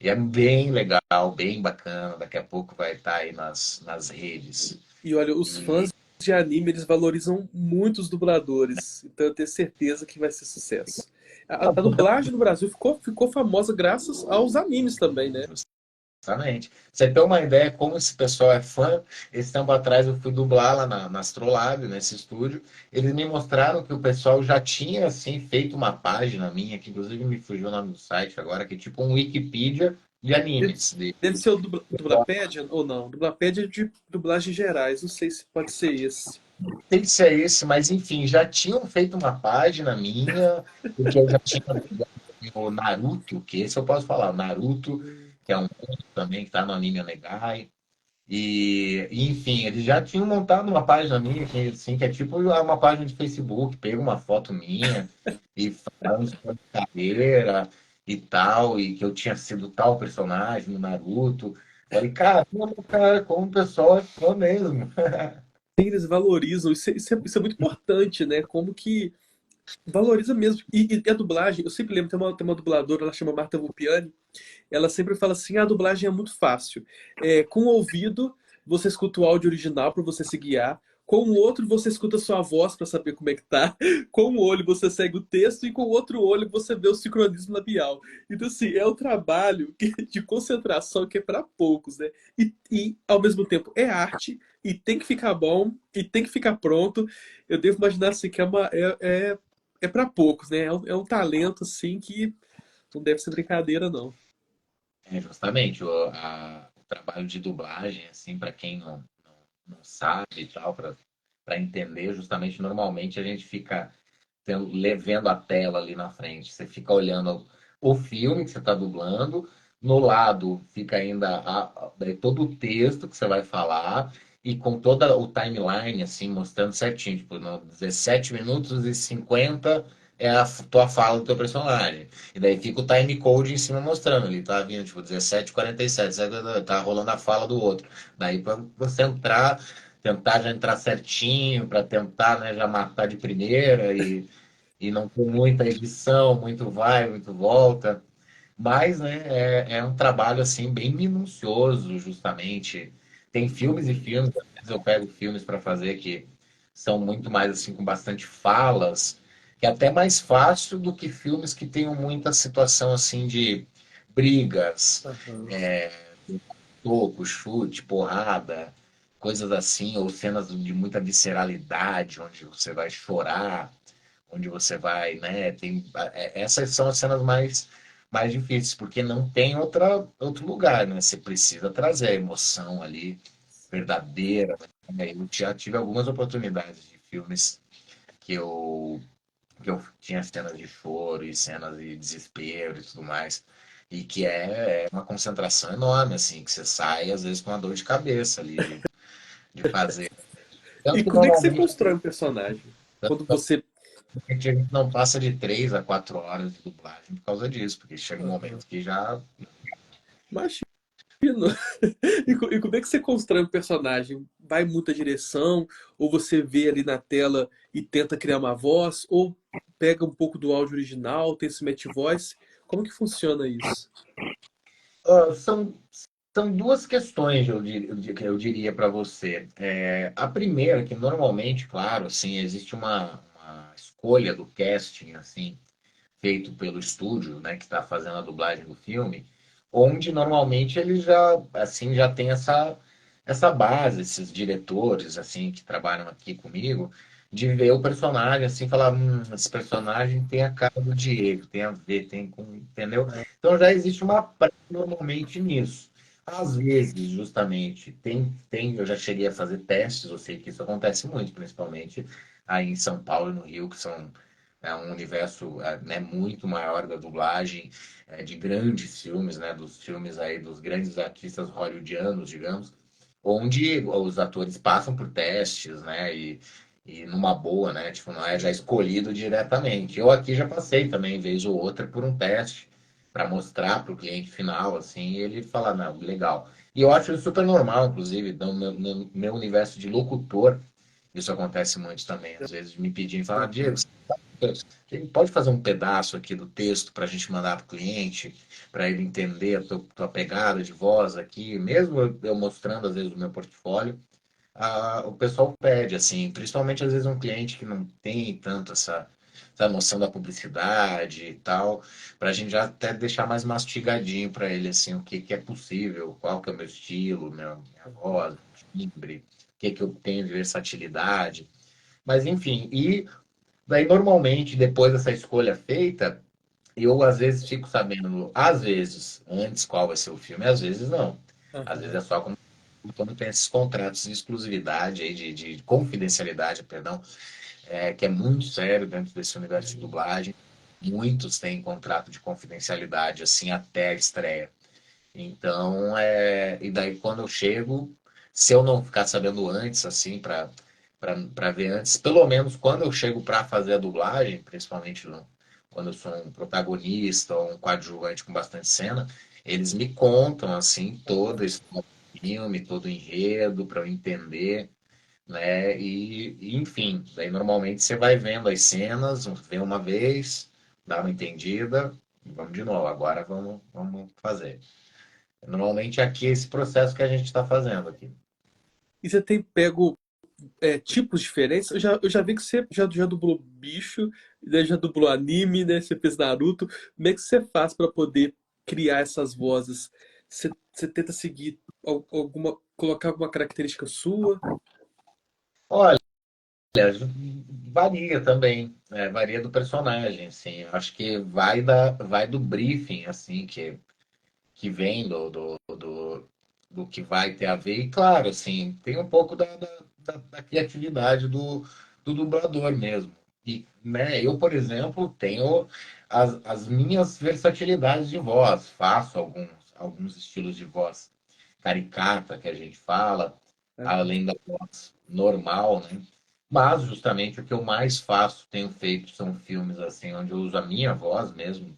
E é bem legal, bem bacana. Daqui a pouco vai estar aí nas redes. E olha, os E fãs de anime, eles valorizam muito os dubladores. Então eu tenho certeza que vai ser sucesso. A dublagem no Brasil ficou famosa graças aos animes também, né? justamente. Você tem uma ideia como esse pessoal é fã? Esse tempo atrás eu fui dublar lá na Astrolabe, nesse estúdio. Eles me mostraram que o pessoal já tinha assim feito uma página minha, que inclusive me fugiu o nome do site agora, que é tipo um Wikipedia de Deve, animes. deve ser o Dublapédia ou não? Dublapédia de dublagens gerais. Não sei se pode ser esse. Tem que ser esse, mas enfim, já tinham feito uma página minha, porque eu já tinha o Naruto, que esse eu posso falar, o Naruto, que é um outro também que tá no Anime Onegai. Enfim, eles já tinham montado uma página minha, que, assim, que é tipo uma página de Facebook, pega uma foto minha e falando sobre carreira e tal, e que eu tinha sido tal personagem no Naruto. Falei, caramba, cara, como o pessoal é fã mesmo. Sim, eles valorizam. Isso é muito importante, né? Como que valoriza mesmo. E a dublagem, eu sempre lembro, tem uma dubladora, ela chama Marta Vulpiani. Ela sempre fala assim: "Ah, a dublagem é muito fácil. Com o ouvido, você escuta o áudio original para você se guiar. Com o outro, você escuta a sua voz para saber como é que tá. Com o olho, você segue o texto. E com o outro olho, você vê o sincronismo labial. Então, assim, é um trabalho de concentração que é para poucos, né? Ao mesmo tempo, é arte. E tem que ficar bom. E tem que ficar pronto. Eu devo imaginar, assim, que é para poucos, né? É um talento, assim, que não deve ser brincadeira, não. É justamente o trabalho de dublagem, assim, para quem não sabe e tal, para entender, justamente, normalmente a gente fica vendo a tela ali na frente. Você fica olhando o filme que você está dublando, no lado fica ainda daí todo o texto que você vai falar, e com toda o timeline, assim, mostrando certinho, tipo, no 17 minutos e 50 é a tua fala do teu personagem. E daí fica o time code em cima mostrando ali, tá vindo, tipo, 17:47, tá rolando a fala do outro. Daí para você tentar já entrar certinho, para tentar, né, já matar de primeira e não tem muita edição, muito vai, muito volta. Mas, né, é um trabalho, assim, bem minucioso, justamente. Tem filmes e filmes, às vezes eu pego filmes para fazer que são muito mais, assim, com bastante falas, que é até mais fácil do que filmes que tenham muita situação, assim, de brigas, Aham. toco, chute, porrada, coisas assim, ou cenas de muita visceralidade, onde você vai chorar, onde você vai, né? Essas são as cenas mais difíceis, porque não tem outro lugar, né? Você precisa trazer a emoção ali, verdadeira, né? Eu já tive algumas oportunidades de filmes que eu tinha cenas de choro e cenas de desespero e tudo mais. E que é uma concentração enorme, assim, que você sai, às vezes, com uma dor de cabeça ali, de fazer. E Tanto que como é que você normalmente constrói um personagem? Quando você A gente não passa de 3 a 4 horas de dublagem por causa disso, porque chega um Aham. momento que já. Imagino. E como é que você constrói um personagem? Vai muita direção? Ou você vê ali na tela e tenta criar uma voz? Ou pega um pouco do áudio original, tem esse match voice? Como que funciona isso? São, são duas questões, que eu diria para você. A primeira, que normalmente, claro, assim, existe uma escolha do casting, assim, feito pelo estúdio, né, que está fazendo a dublagem do filme, onde normalmente ele já, assim, já tem essa base, esses diretores, assim, que trabalham aqui comigo, de ver o personagem, assim, falar, esse personagem tem a cara do Diego, tem a ver, tem com, entendeu? Então já existe uma prática normalmente nisso. Às vezes, justamente, eu já cheguei a fazer testes, eu sei que isso acontece muito, principalmente aí em São Paulo e no Rio, que são um universo né, muito maior da dublagem, de grandes filmes, né, dos filmes aí dos grandes artistas hollywoodianos, digamos, onde os atores passam por testes, né, e numa boa, né, tipo, não é já escolhido diretamente. Eu aqui já passei também, vez ou outra, por um teste para mostrar para o cliente final, assim, e ele fala, não, legal. E eu acho isso super normal, inclusive, no meu universo de locutor, isso acontece muito também. Às vezes me pedirem, falar, Diego, Aham. você pode fazer um pedaço aqui do texto para a gente mandar para o cliente, para ele entender a tua pegada de voz aqui, mesmo eu mostrando às vezes o meu portfólio, o pessoal pede, assim, principalmente às vezes um cliente que não tem tanto essa noção da publicidade e tal, para a gente já até deixar mais mastigadinho para ele, assim, o que, que é possível, qual que é o meu estilo, minha voz, timbre, o que, que eu tenho de versatilidade. Mas enfim, e daí normalmente depois dessa escolha feita, eu às vezes fico sabendo, às vezes, antes qual vai ser o filme, às vezes não. Às vezes é Aham. só quando tem esses contratos de exclusividade, aí, de confidencialidade, perdão, que é muito sério dentro desse universo de dublagem. Muitos têm contrato de confidencialidade, assim, até a estreia. Então, e daí quando eu chego, se eu não ficar sabendo antes, assim, para ver antes, pelo menos quando eu chego para fazer a dublagem, principalmente quando eu sou um protagonista ou um coadjuvante com bastante cena, eles me contam, assim, toda a história do filme, todo o enredo, para eu entender, né? Enfim, daí normalmente você vai vendo as cenas, vê uma vez, dá uma entendida, e vamos de novo, agora vamos fazer. Normalmente aqui é esse processo que a gente está fazendo aqui. E você tem pego tipos diferentes? Eu já vi que você já dublou bicho, né, já dublou anime, né? Você fez Naruto. Como é que você faz para poder criar essas vozes? Você tenta seguir colocar alguma característica sua? Olha, varia também, né? Varia do personagem, assim. Eu acho que vai do briefing, assim, que vem do que vai ter a ver. E claro, assim, tem um pouco da criatividade do dublador mesmo. E, né, eu, por exemplo, tenho as minhas versatilidades de voz, faço alguns estilos de voz caricata que a gente fala, Aham. além da voz normal, né? Mas justamente o que eu mais faço, tenho feito, são filmes assim, onde eu uso a minha voz mesmo,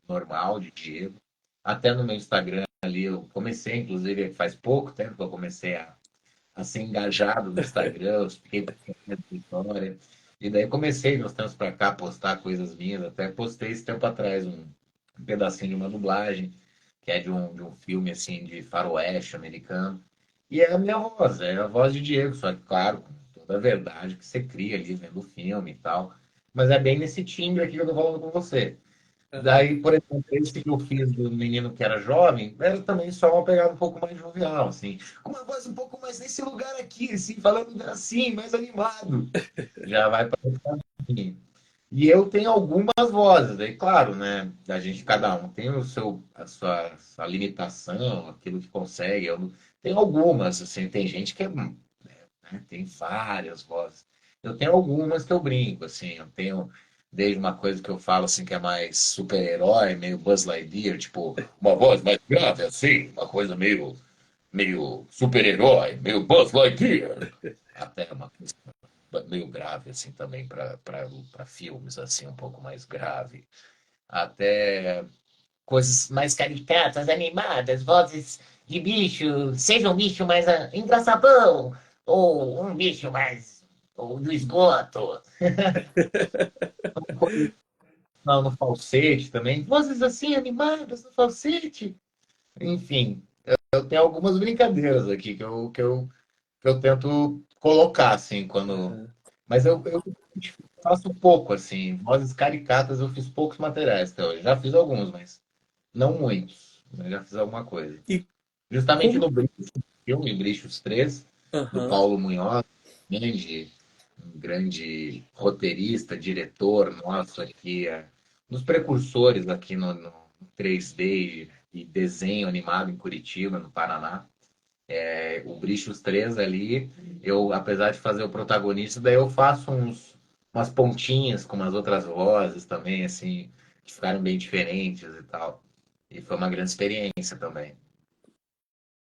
normal, de Diego. Até no meu Instagram ali, eu comecei, inclusive, faz pouco tempo que eu comecei a ser engajado no Instagram, eu fiquei postando história. E daí comecei, nos tempos para cá, a postar coisas minhas. Até postei esse tempo atrás um pedacinho de uma dublagem, que é de um filme assim de faroeste americano. E é a minha voz, é a voz de Diego, só que, claro, com toda a verdade que você cria ali vendo o filme e tal. Mas é bem nesse timbre aqui que eu tô falando com você. Aham. Daí, por exemplo, esse que eu fiz do menino que era jovem, era também só uma pegada um pouco mais jovial, assim. Com uma voz um pouco mais nesse lugar aqui, assim, falando assim, mais animado. Já vai para outro caminho. E eu tenho algumas vozes, aí, claro, né? A gente, cada um tem a sua limitação, aquilo que consegue. Eu tenho algumas, assim, tem gente que tem várias vozes. Eu tenho algumas que eu brinco, assim, eu tenho desde uma coisa que eu falo assim que é mais super-herói, meio Buzz Lightyear, tipo, uma voz mais grave, assim, uma coisa meio super-herói, meio Buzz Lightyear. Até uma coisa. meio grave assim também para filmes assim um pouco mais grave, até coisas mais caricatas, animadas, vozes de bicho, seja um bicho mais engraçadão, ou um bicho mais ou do esgoto. Não, no falsete também. Vozes assim animadas no falsete. Enfim, eu tenho algumas brincadeiras aqui que eu tento colocar, assim, quando. Aham. Mas eu faço pouco, assim. Vozes caricatas eu fiz poucos materiais até hoje. Já fiz alguns, mas não muitos. Mas já fiz alguma coisa. E Justamente como. no filme Brichos 3, do Aham. Paulo Munhoz, grande, um grande roteirista, diretor nosso aqui, um dos precursores aqui no 3D e desenho animado em Curitiba, no Paraná. O Brichos 3 ali, eu, apesar de fazer o protagonista, daí eu faço umas pontinhas com umas outras vozes também, assim, que ficaram bem diferentes e tal. E foi uma grande experiência também.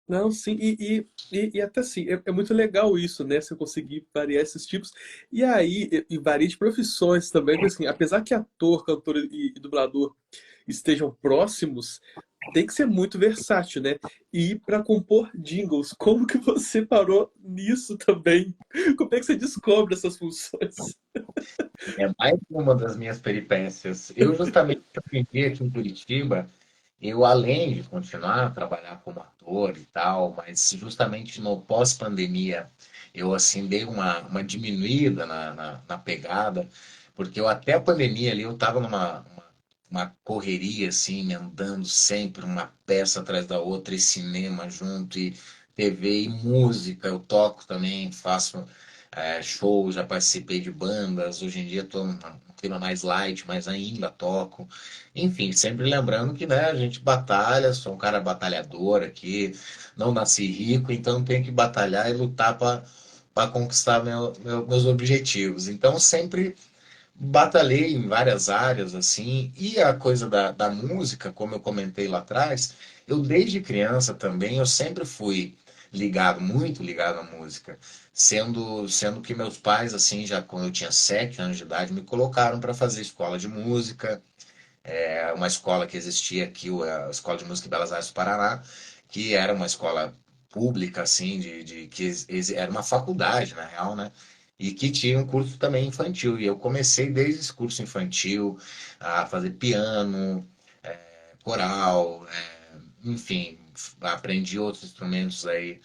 Não, sim, e até assim, é muito legal isso, né? Você conseguir variar esses tipos. E aí, e varia de profissões também, porque assim, apesar que ator, cantor e dublador estejam próximos, tem que ser muito versátil, né? E para compor jingles, como que você parou nisso também? Como é que você descobre essas funções? É mais uma das minhas peripécias. Eu justamente aprendi aqui em Curitiba, eu além de continuar a trabalhar como ator e tal, mas justamente no pós-pandemia, eu assim dei uma diminuída na pegada, porque eu até a pandemia ali eu estava uma correria assim, emendando sempre uma peça atrás da outra, e cinema junto, e TV e música. Eu toco também, faço shows, já participei de bandas. Hoje em dia estou num clima mais light, mas ainda toco. Enfim, sempre lembrando que, né, a gente batalha, sou um cara batalhador aqui, não nasci rico, então tenho que batalhar e lutar para conquistar meus objetivos. Então sempre batalhei em várias áreas, assim, e a coisa da música, como eu comentei lá atrás, eu desde criança também, eu sempre fui ligado, muito ligado à música, sendo que meus pais, assim, já quando eu tinha 7 anos de idade, me colocaram para fazer escola de música, uma escola que existia aqui, a Escola de Música e Belas Artes do Paraná, que era uma escola pública, assim, que era uma faculdade, na real, né? E que tinha um curso também infantil. E eu comecei desde esse curso infantil a fazer piano, coral, enfim, aprendi outros instrumentos aí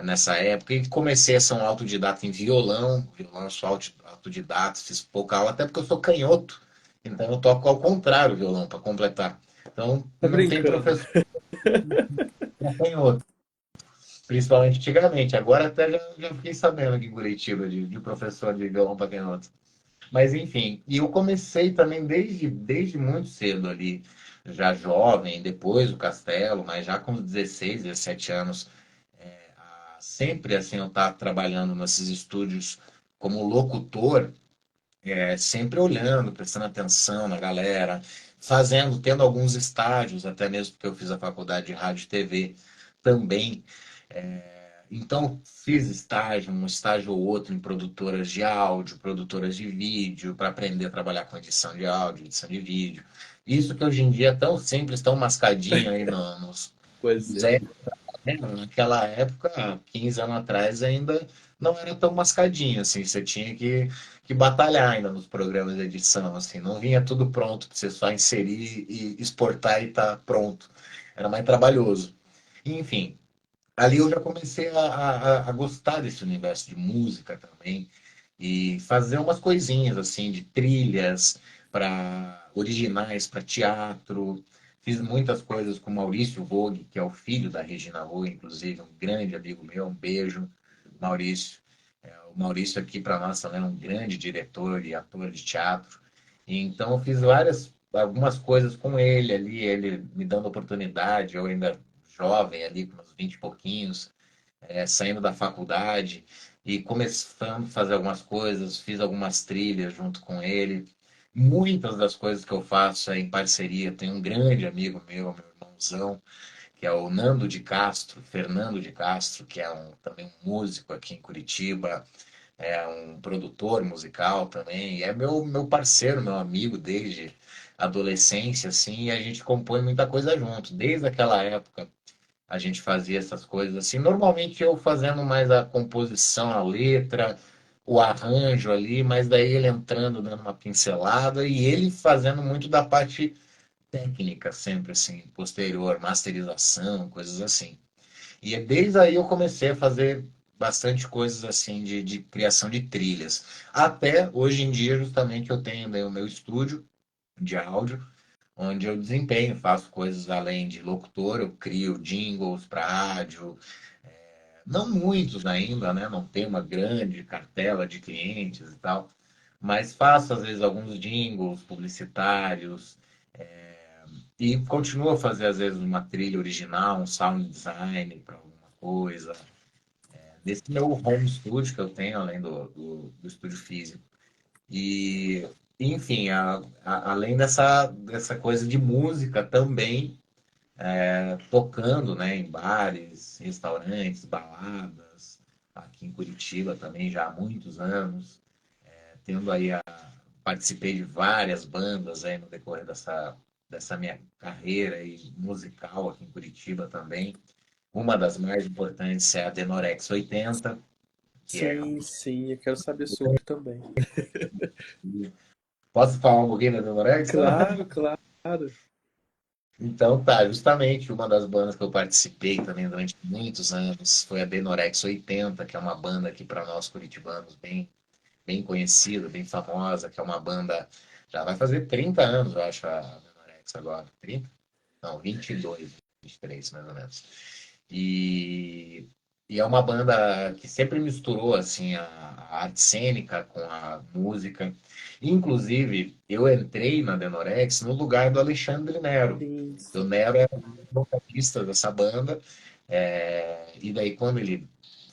nessa época. E comecei a ser um autodidata em violão eu sou autodidata, fiz pouca aula, até porque eu sou canhoto, então eu toco ao contrário o violão, para completar. Então Tá não tem brincando? professor para canhoto, principalmente antigamente. Agora até já fiquei sabendo aqui em Curitiba de professor de violão para canhoto. Mas enfim, e eu comecei também desde muito cedo ali, já jovem, depois o castelo, mas já com 16, 17 anos, sempre assim eu estava trabalhando nesses estúdios como locutor, sempre olhando, prestando atenção na galera, tendo alguns estágios, até mesmo porque eu fiz a faculdade de rádio e TV também. Então, fiz estágio, um estágio ou outro em produtoras de áudio, produtoras de vídeo, para aprender a trabalhar com edição de áudio, edição de vídeo. Isso que hoje em dia é tão simples, tão mascadinho aí Pois nos é. naquela época, 15 anos atrás, ainda não era tão mascadinho, assim, você tinha que batalhar ainda nos programas de edição, assim, não vinha tudo pronto para você só inserir e exportar e tá pronto. Era mais trabalhoso. Enfim, ali eu já comecei a gostar desse universo de música também e fazer umas coisinhas assim de trilhas para originais para teatro. Fiz muitas coisas com Maurício Vogue, que é o filho da Regina Vogue, inclusive um grande amigo meu. Um beijo, Maurício. O Maurício aqui para nós também é um grande diretor e ator de teatro. E então eu fiz algumas coisas com ele ali, ele me dando oportunidade, eu ainda jovem ali, com uns 20 e pouquinhos, saindo da faculdade e começando a fazer algumas coisas, fiz algumas trilhas junto com ele. Muitas das coisas que eu faço é em parceria. Tem um grande amigo meu irmãozão, que é o Fernando de Castro, que é também um músico aqui em Curitiba. é um produtor musical também, e é meu parceiro, meu amigo desde a adolescência, assim, e a gente compõe muita coisa junto. Desde aquela época a gente fazia essas coisas assim. Normalmente eu fazendo mais a composição, a letra, o arranjo ali, mas daí ele entrando, dando uma pincelada, e ele fazendo muito da parte técnica, sempre assim, posterior, masterização, coisas assim. E desde aí eu comecei a fazer bastante coisas assim de criação de trilhas. Até hoje em dia, justamente, eu tenho daí o meu estúdio de áudio, onde eu desempenho, faço coisas além de locutor, eu crio jingles para rádio, não muitos ainda, né? Não tenho uma grande cartela de clientes e tal, mas faço às vezes alguns jingles publicitários, e continuo a fazer às vezes uma trilha original, um sound design para alguma coisa. Desse meu home studio que eu tenho, além do estúdio físico. E, enfim, além dessa coisa de música também, tocando, né, em bares, restaurantes, baladas, aqui em Curitiba também já há muitos anos, tendo aí participei de várias bandas aí no decorrer dessa minha carreira aí musical aqui em Curitiba também. Uma das mais importantes é a Denorex 80, que é. Sim, sim, eu quero saber sobre também. Posso falar um pouquinho da Denorex? Claro, claro. Então, tá, justamente uma das bandas que eu participei também durante muitos anos foi a Denorex 80, que é uma banda aqui para nós curitibanos bem conhecida, bem famosa, que é uma banda, já vai fazer 30 anos, eu acho, a Denorex agora. 30? Não, 22, 23, mais ou menos. E, e é uma banda que sempre misturou assim a arte cênica com a música. Inclusive, eu entrei na Denorex no lugar do Alexandre Nero. Sim, O sim. Nero era o vocalista dessa banda. E daí, quando ele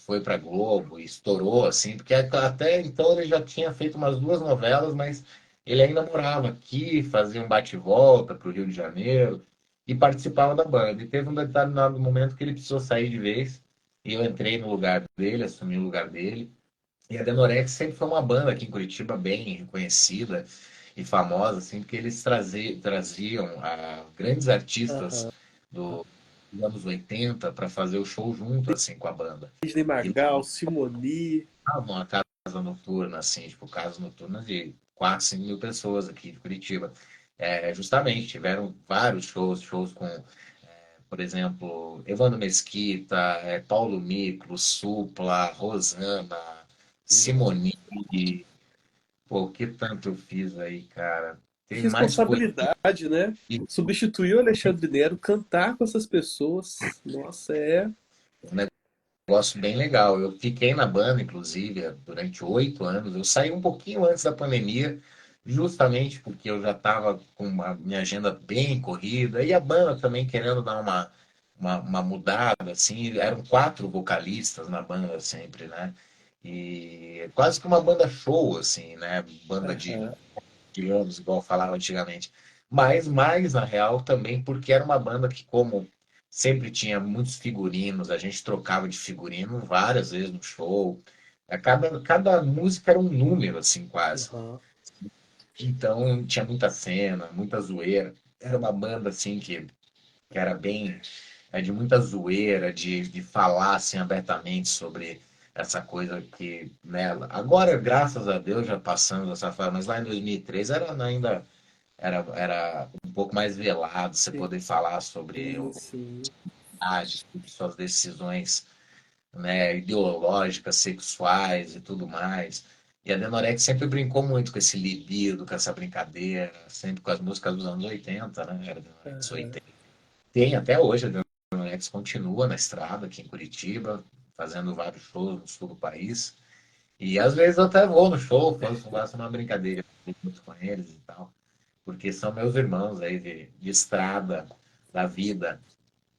foi para Globo e estourou, assim, porque até então ele já tinha feito umas duas novelas, mas ele ainda morava aqui, fazia um bate-volta para o Rio de Janeiro e participava da banda. E teve um determinado momento que ele precisou sair de vez, e eu entrei no lugar dele, assumi o lugar dele. E a Denorex sempre foi uma banda aqui em Curitiba bem reconhecida e famosa, assim, porque eles traziam grandes artistas Aham. dos anos 80 para fazer o show junto, assim, com a banda. Disney E Magal, Simoni. levavam uma casa noturna, assim, tipo, casa noturna de 4, 5 mil pessoas aqui de Curitiba. Justamente, tiveram vários shows com, por exemplo, Evandro Mesquita, Paulo Miklo, Supla, Rosana, Nossa. Simoni. Pô, o que tanto eu fiz aí, cara. Que Tem mais coisa. responsabilidade, né? Substituir o Alexandre Nero, cantar com essas pessoas. Nossa, é. Um negócio bem legal. Eu fiquei na banda, inclusive, durante 8 anos. Eu saí um pouquinho antes da pandemia, justamente porque eu já estava com a minha agenda bem corrida e a banda também querendo dar uma mudada, assim. Eram 4 vocalistas na banda sempre, né? E quase que uma banda show, assim, né? Banda de Aham. anos, igual falava antigamente. Mas mais, na real, também porque era uma banda que, como sempre tinha muitos figurinos, a gente trocava de figurino várias vezes no show. Cada música era um número, assim, quase. Aham. Então, tinha muita cena, muita zoeira. Era uma banda, assim, que era bem de muita zoeira, de falar assim abertamente sobre essa coisa que, né, agora, graças a Deus, já passamos dessa fase, mas lá em 2003 ainda era um pouco mais velado você poder falar sobre Sim, sim. sobre suas decisões, né, ideológicas, sexuais e tudo mais. E a Denorex sempre brincou muito com esse libido, com essa brincadeira, sempre com as músicas dos anos 80, né? Era Denorex Aham. 80. Tem até hoje, a Denorex continua na estrada aqui em Curitiba, fazendo vários shows no sul do país. E às vezes eu até vou no show, faço uma brincadeira junto com eles e tal, porque são meus irmãos aí de estrada, da vida.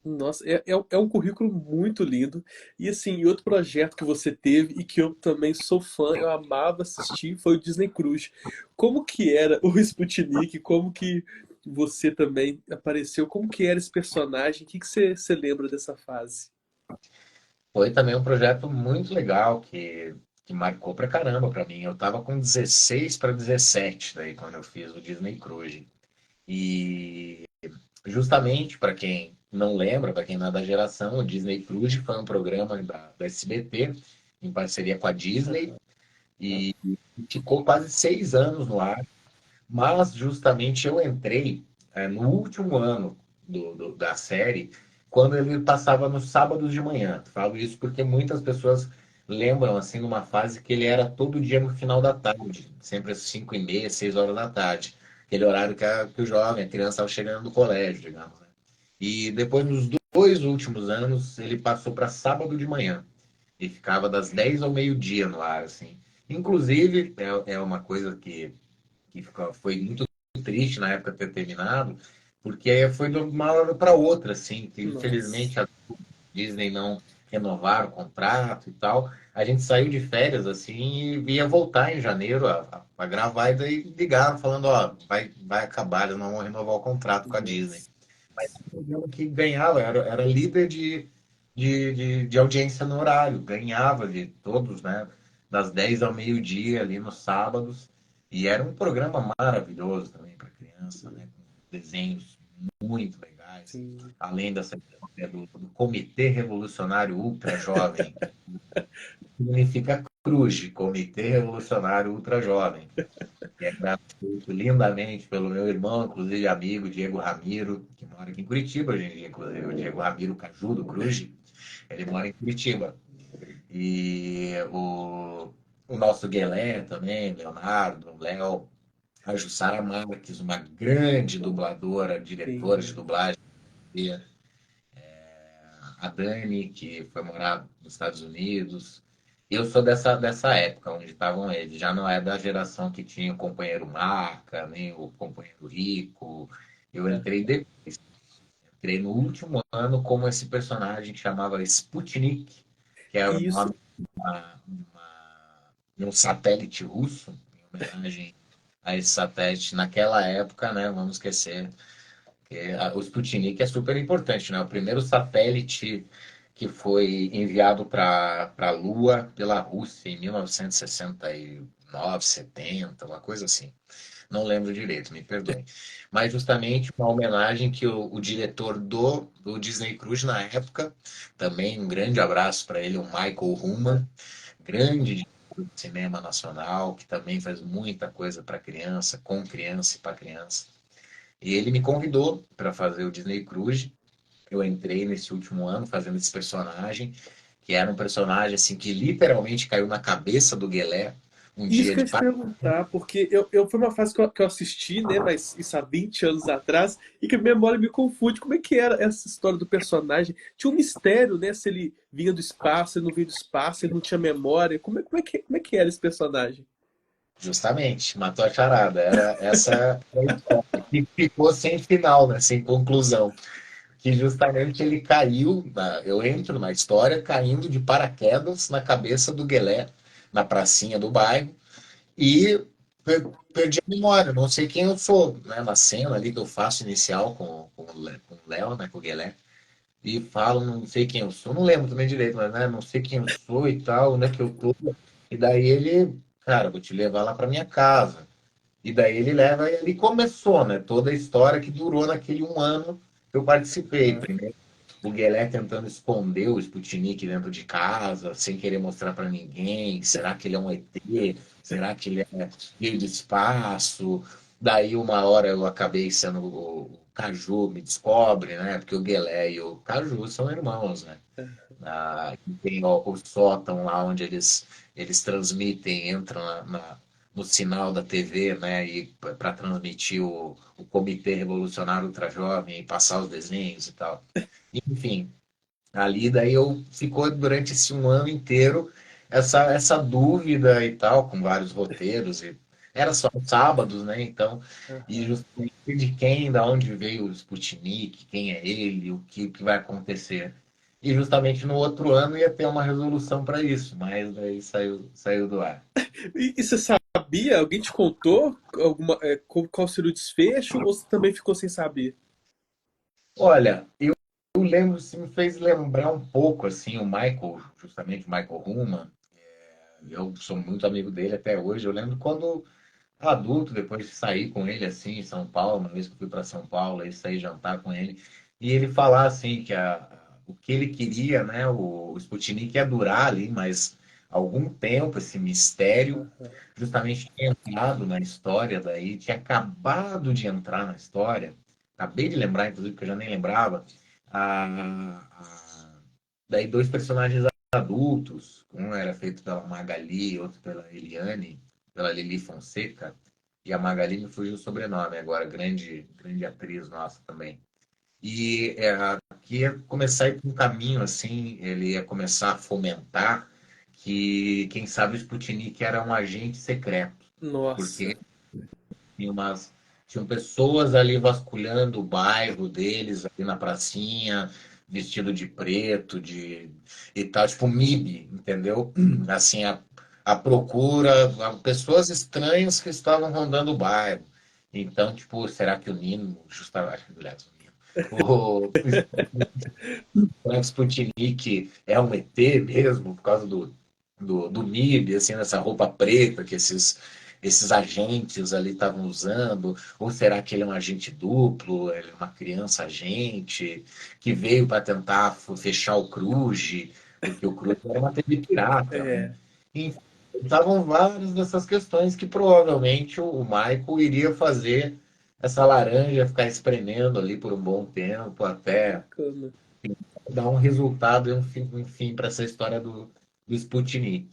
Nossa, é um currículo muito lindo. E assim, e outro projeto que você teve e que eu também sou fã, eu amava assistir, foi o Disney Cruise. Como que era o Sputnik? Como que você também apareceu? Como que era esse personagem? O que que você lembra dessa fase? Foi também um projeto muito legal que marcou pra caramba pra mim. Eu tava com 16 para 17 daí quando eu fiz o Disney Cruise. E justamente para quem não lembra, para quem não é da geração, o Disney Cruise foi um programa da SBT em parceria com a Disney e ficou quase 6 anos no ar. Mas justamente eu entrei no último ano da série, quando ele passava nos sábados de manhã. Falo isso porque muitas pessoas lembram, assim, numa fase que ele era todo dia no final da tarde, sempre às 5h30, 6 horas da tarde. Aquele horário que o jovem, a criança estava chegando do colégio, digamos, né? E depois, nos 2 últimos anos, ele passou para sábado de manhã. E ficava das 10 ao meio-dia no ar, assim. Inclusive, é uma coisa que foi muito triste na época ter terminado, porque foi de uma hora para outra, assim, que Nossa. infelizmente a Disney não renovaram o contrato e tal. A gente saiu de férias, assim, e ia voltar em janeiro a gravar, e daí ligaram falando, ó, vai acabar, eles não vão renovar o contrato com a Disney. Nossa. Mas o programa que ganhava, era líder de audiência no horário, ganhava de todos, né? Das 10 ao meio-dia, ali nos sábados. E era um programa maravilhoso também para criança, né? Com desenhos muito legais. Sim. Além dessa do Comitê Revolucionário Ultra Jovem, significa CRUJ, Comitê Revolucionário Ultra Jovem, que é feito lindamente pelo meu irmão, inclusive amigo Diego Ramiro, que mora aqui em Curitiba hoje em dia, inclusive o Diego Ramiro Caju do CRUJ, ele mora em Curitiba. E o nosso Guelé também, Leonardo, Léo, a Jussara Marques, uma grande dubladora, diretora de Sim. dublagem, a Dani, que foi morar nos Estados Unidos. Eu sou dessa época, onde estavam eles. Já não é da geração que tinha o companheiro Marca, nem o companheiro Rico. Eu entrei depois. Entrei no último ano como esse personagem que chamava Sputnik, que era o Isso. nome de um satélite russo, em homenagem a esse satélite naquela época, né? Vamos esquecer que o Sputnik é super importante, né? O primeiro satélite que foi enviado para a Lua pela Rússia em 1969, 70, uma coisa assim. Não lembro direito, me perdoe. Mas justamente uma homenagem que o diretor do Disney Cruise na época, também um grande abraço para ele, o Michael Ruhlman, grande diretor de cinema nacional, que também faz muita coisa para criança, com criança e para criança. E ele me convidou para fazer o Disney Cruise. Eu entrei nesse último ano fazendo esse personagem, que era um personagem assim que literalmente caiu na cabeça do Guelé um Isso dia que eu de ia te perguntar, porque foi uma fase que eu assisti, né, mas isso há 20 anos atrás, e que a memória me confunde. Como é que era essa história do personagem? Tinha um mistério, né, se ele vinha do espaço, se ele não vinha do espaço, se ele não tinha memória. Como é que era esse personagem? Justamente, matou a charada. Era essa a história. E ficou sem final, né? Sem conclusão. Que justamente ele caiu, eu entro na história caindo de paraquedas na cabeça do Guelé, na pracinha do bairro, e perdi a memória, não sei quem eu sou, né? Na cena ali que eu faço inicial com o Léo, né? Com o Guelé, e falo, não sei quem eu sou, não lembro também direito, mas né, não sei quem eu sou e tal, onde é que eu tô. E daí ele, cara, vou te levar lá para minha casa. E daí ele leva, e ali começou, né? Toda a história que durou naquele um ano que eu participei. Ah, Primeiro, o Guelé tentando esconder o Sputnik dentro de casa, sem querer mostrar para ninguém. Será que ele é um ET? Será que ele é veio do espaço? Daí, uma hora eu acabei sendo o Caju, me descobre, né? Porque o Guelé e o Caju são irmãos, né? Tem o sótão lá onde eles transmitem, entram no sinal da TV, né, e para transmitir o Comitê Revolucionário Ultra Jovem e passar os desenhos e tal. Enfim, ali daí eu ficou durante esse um ano inteiro essa dúvida e tal, com vários roteiros, e era só sábados, né, então, e aham. justamente de quem, da onde veio o Sputnik, quem é ele, o que vai acontecer. E justamente no outro ano ia ter uma resolução para isso, mas daí saiu do ar. E você sabia? Alguém te contou qual seria o desfecho? Ou você também ficou sem saber? Olha, eu lembro, se me fez lembrar um pouco assim, o Michael, justamente o Michael Ruhlman. Eu sou muito amigo dele até hoje. Eu lembro quando adulto, depois de sair com ele assim em São Paulo, uma vez que eu fui para São Paulo e saí jantar com ele, e ele falar assim que o que ele queria, né, o Sputnik ia durar ali, mas algum tempo esse mistério justamente tinha entrado na história daí, tinha acabado de entrar na história. Acabei de lembrar, inclusive, que eu já nem lembrava. Daí dois personagens adultos, um era feito pela Magali, outro pela Eliane, pela Lili Fonseca, e a Magali me fugiu o sobrenome agora, grande atriz nossa também. E que ia começar a ir para um caminho assim, ele ia começar a fomentar que, quem sabe, o Sputnik era um agente secreto, porque Nossa, tinha umas, tinham pessoas ali vasculhando o bairro deles, ali na pracinha, vestido de preto, e tal, tipo MIB, entendeu? Assim, a procura, pessoas estranhas que estavam rondando o bairro. Então, tipo, será que o Nino, justamente, aliás, o Sputnik é um ET mesmo, por causa do MIB, assim, nessa roupa preta que esses agentes ali estavam usando? Ou será que ele é um agente duplo, ele é uma criança agente que veio para tentar fechar o Cruz, porque o Cruz era uma TV pirata, né? é, Enfim, estavam várias dessas questões que provavelmente o Michael iria fazer essa laranja ficar espremendo ali por um bom tempo até bacana, dar um resultado e um fim para essa história do Sputnik.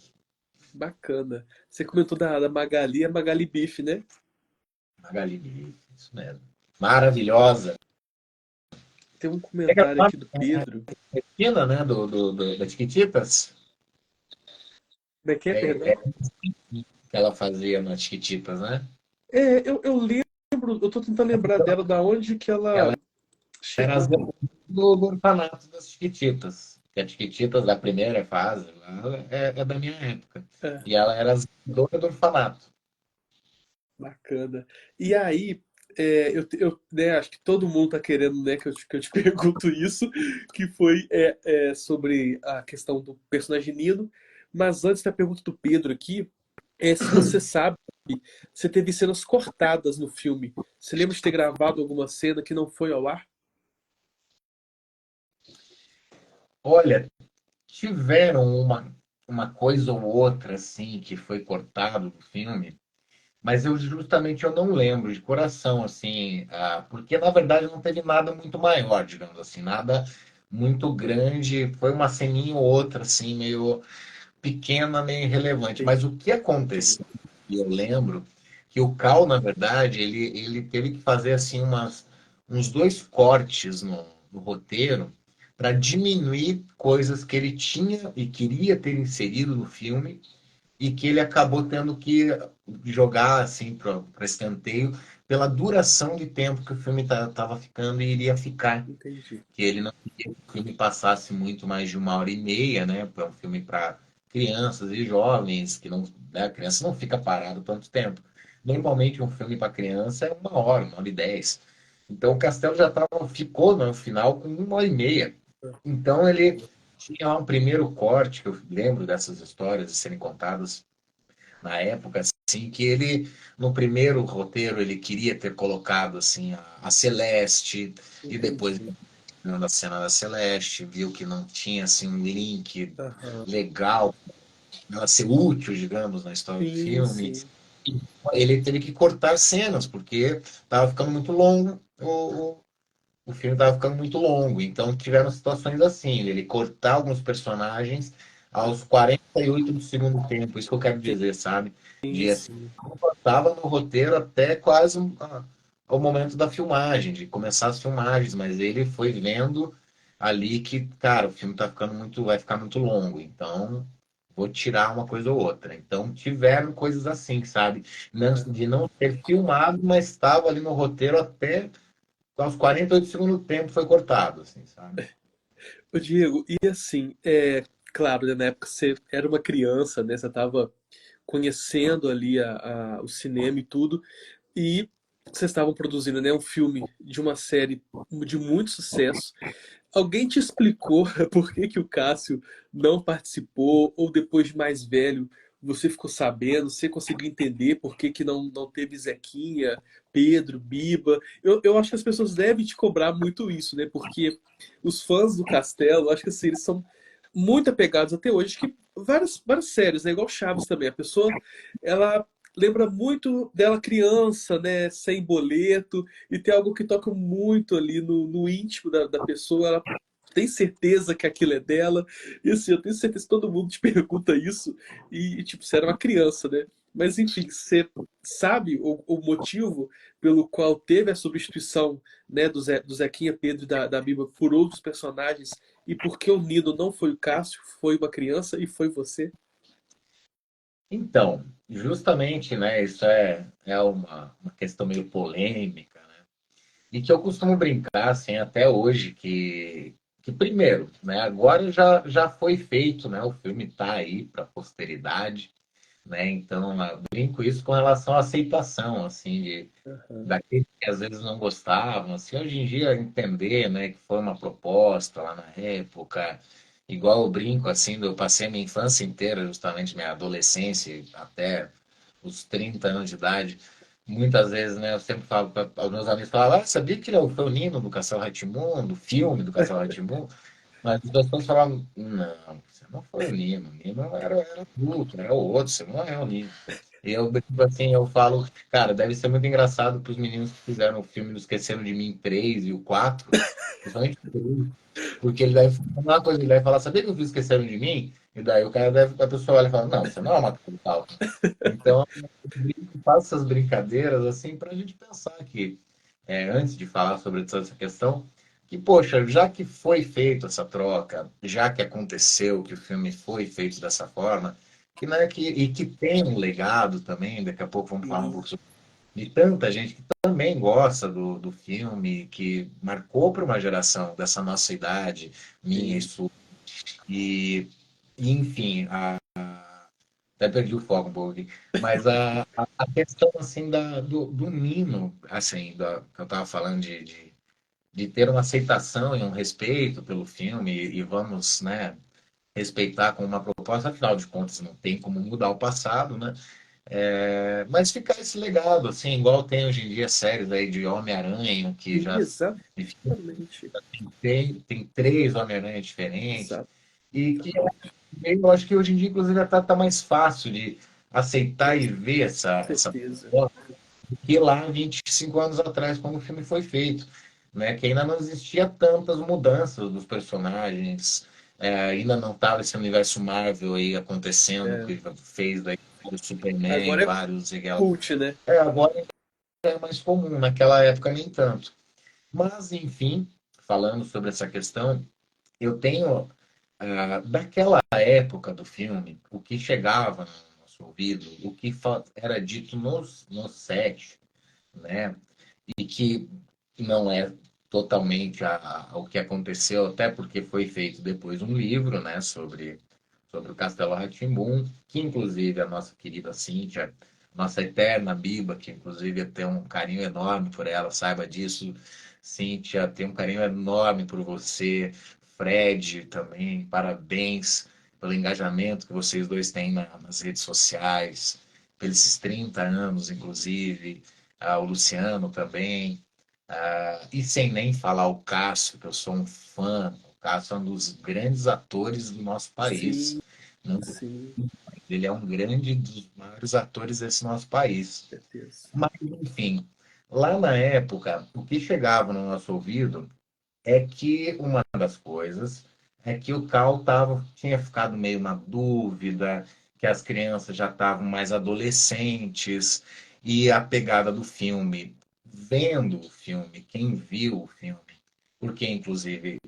bacana. Você comentou da Magali, a Magali Bife, né? Magali Bife, isso mesmo. Maravilhosa. Tem um É comentário a aqui do Pedro. Argentina, né, das Chiquititas, Como é que é, é perdão? que ela fazia nas Chiquititas, né? Eu lembro, eu tô tentando lembrar dela, da onde que ela Ela era as chegou. do orfanato das Chiquititas. Que as Chiquititas da primeira fase lá é da minha época. É, E ela era a dona do orfanato. bacana. E aí, né, acho que todo mundo tá querendo, né, que eu te pergunto isso, que foi sobre a questão do personagem Nino. Mas antes da pergunta do Pedro aqui, se você sabe, você teve cenas cortadas no filme. Você lembra de ter gravado alguma cena que não foi ao ar? Olha, tiveram uma coisa ou outra assim que foi cortado do filme, mas eu não lembro de coração assim, porque na verdade não teve nada muito maior, digamos assim, nada muito grande, foi uma ceninha ou outra assim, meio pequena, meio irrelevante. Mas Entendi. o que aconteceu, e eu lembro que o Cal, na verdade, ele teve que fazer assim uns dois cortes no roteiro para diminuir coisas que ele tinha e queria ter inserido no filme e que ele acabou tendo que jogar assim para escanteio pela duração de tempo que o filme estava ficando e iria ficar, Entendi. que ele não queria que o filme passasse muito mais de 1 hora e meia, né? É um filme para crianças e jovens, que não, né, a criança não fica parada tanto tempo. Normalmente um filme para criança é 1 hora, 1 hora e 10. Então o Castelo já ficou no final com 1 hora e meia. Então ele tinha lá um primeiro corte, que eu lembro dessas histórias de serem contadas na época, assim, que ele, no primeiro roteiro, ele queria ter colocado, assim, a Celeste, e depois, Entendi. na cena da Celeste, viu que não tinha, assim, um link Aham. legal, ela ser útil, digamos, na história do Sim, filme. sim. Ele teve que cortar cenas, porque estava ficando muito longo, o filme estava ficando muito longo. Então tiveram situações assim, ele cortar alguns personagens aos 48 do segundo tempo, isso que eu quero dizer, sabe? Sim, De assim, sim. estava no roteiro até quase o momento da filmagem, de começar as filmagens, mas ele foi vendo ali que, cara, o filme vai ficar muito longo, então vou tirar uma coisa ou outra. Então tiveram coisas assim, sabe? De não ter filmado, mas estava ali no roteiro até aos 48 do segundo tempo foi cortado, assim, sabe? Ô, Diego, e assim, claro, né, na época você era uma criança, né? Você estava conhecendo ali o cinema e tudo, e vocês estavam produzindo, né, um filme de uma série de muito sucesso. Alguém te explicou por que que o Cássio não participou, ou depois de mais velho, você ficou sabendo, você conseguiu entender por que que não teve Zequinha, Pedro, Biba. Eu acho que as pessoas devem te cobrar muito isso, né? Porque os fãs do Castelo, acho que assim, eles são muito apegados até hoje, acho que várias séries, né? Igual Chaves também. A pessoa, ela lembra muito dela criança, né? Sem boleto, e tem algo que toca muito ali no íntimo da pessoa. Ela tem certeza que aquilo é dela. E assim, eu tenho certeza que todo mundo te pergunta isso. E tipo, você era uma criança, né? Mas enfim, você sabe o motivo pelo qual teve a substituição, né, do Zequinha Pedro e da Biba por outros personagens e por que o Nino não foi o Cássio, foi uma criança e foi você? Então, justamente, né, isso é uma questão meio polêmica, né? E que eu costumo brincar, assim, até hoje, que primeiro, né, agora já foi feito, né, o filme está aí para a posteridade, né, então eu brinco isso com relação à aceitação, assim, Aham. daqueles que às vezes não gostavam, assim, hoje em dia entender, né, que foi uma proposta lá na época, igual eu brinco, assim, eu passei a minha infância inteira, justamente minha adolescência, até os 30 anos de idade, muitas vezes, né, eu sempre falo para os meus amigos, falavam, ah, sabia que ele foi o Nino do Castelo rá do filme do Castelo rá mas as pessoas falavam, não, você não foi o Nino era adulto, era o outro, você não é o Nino. E eu, tipo assim, eu falo, cara, deve ser muito engraçado para os meninos que fizeram o filme do Esqueceram de Mim 3 e o 4, principalmente o 3, porque ele deve falar uma coisa, ele deve falar, sabia que eu fiz Esqueceram de Mim? E daí o cara deve, a pessoa olha e fala, não, você não é uma tal. Então, eu faço essas brincadeiras assim para a gente pensar que, antes de falar sobre toda essa questão, que, poxa, já que foi feita essa troca, já que aconteceu, que o filme foi feito dessa forma, que, né, e que tem um legado também, daqui a pouco vamos falar um Sim, pouco sobre, de tanta gente que também gosta do filme, que marcou para uma geração dessa nossa idade, minha e sim. sua, e, enfim, até perdi o foco um pouco aqui. Mas a questão, assim, do Nino, assim, que eu estava falando de ter uma aceitação e um respeito pelo filme, e vamos, né, respeitar como uma proposta, afinal de contas, não tem como mudar o passado, né? Mas ficar esse legado, assim, igual tem hoje em dia séries aí de Homem-Aranha, que Sim, já, enfim, exatamente. tem três Homem-Aranha diferentes, e que Exatamente. eu acho que hoje em dia, inclusive, tá mais fácil de aceitar e ver Com essa certeza. proposta do que lá 25 anos atrás, quando o filme foi feito, né? Que ainda não existia tantas mudanças dos personagens, ainda não estava esse universo Marvel aí acontecendo, É. que fez daí o Superman, Agora é vários... cult, né? Agora é mais comum, naquela época nem tanto. Mas, enfim, falando sobre essa questão, eu tenho daquela época do filme, o que chegava no nosso ouvido, o que era dito no set, né? E que não é totalmente o que aconteceu, até porque foi feito depois um livro, né, sobre o Castelo rá que inclusive a nossa querida Cíntia, nossa eterna Biba, que inclusive tem um carinho enorme por ela, saiba disso, Cíntia, tem um carinho enorme por você, Fred também, parabéns pelo engajamento que vocês dois têm nas redes sociais, pelos 30 anos, inclusive, o Luciano também, e sem nem falar o Cássio, que eu sou um fã, o Cássio é um dos grandes atores do nosso país. Sim, Não, sim, ele é um grande dos maiores atores desse nosso país. com certeza. Mas, enfim, lá na época, o que chegava no nosso ouvido é que uma das coisas é que o Cal tinha ficado meio na dúvida, que as crianças já estavam mais adolescentes, e a pegada do filme, vendo o filme, quem viu o filme, porque inclusive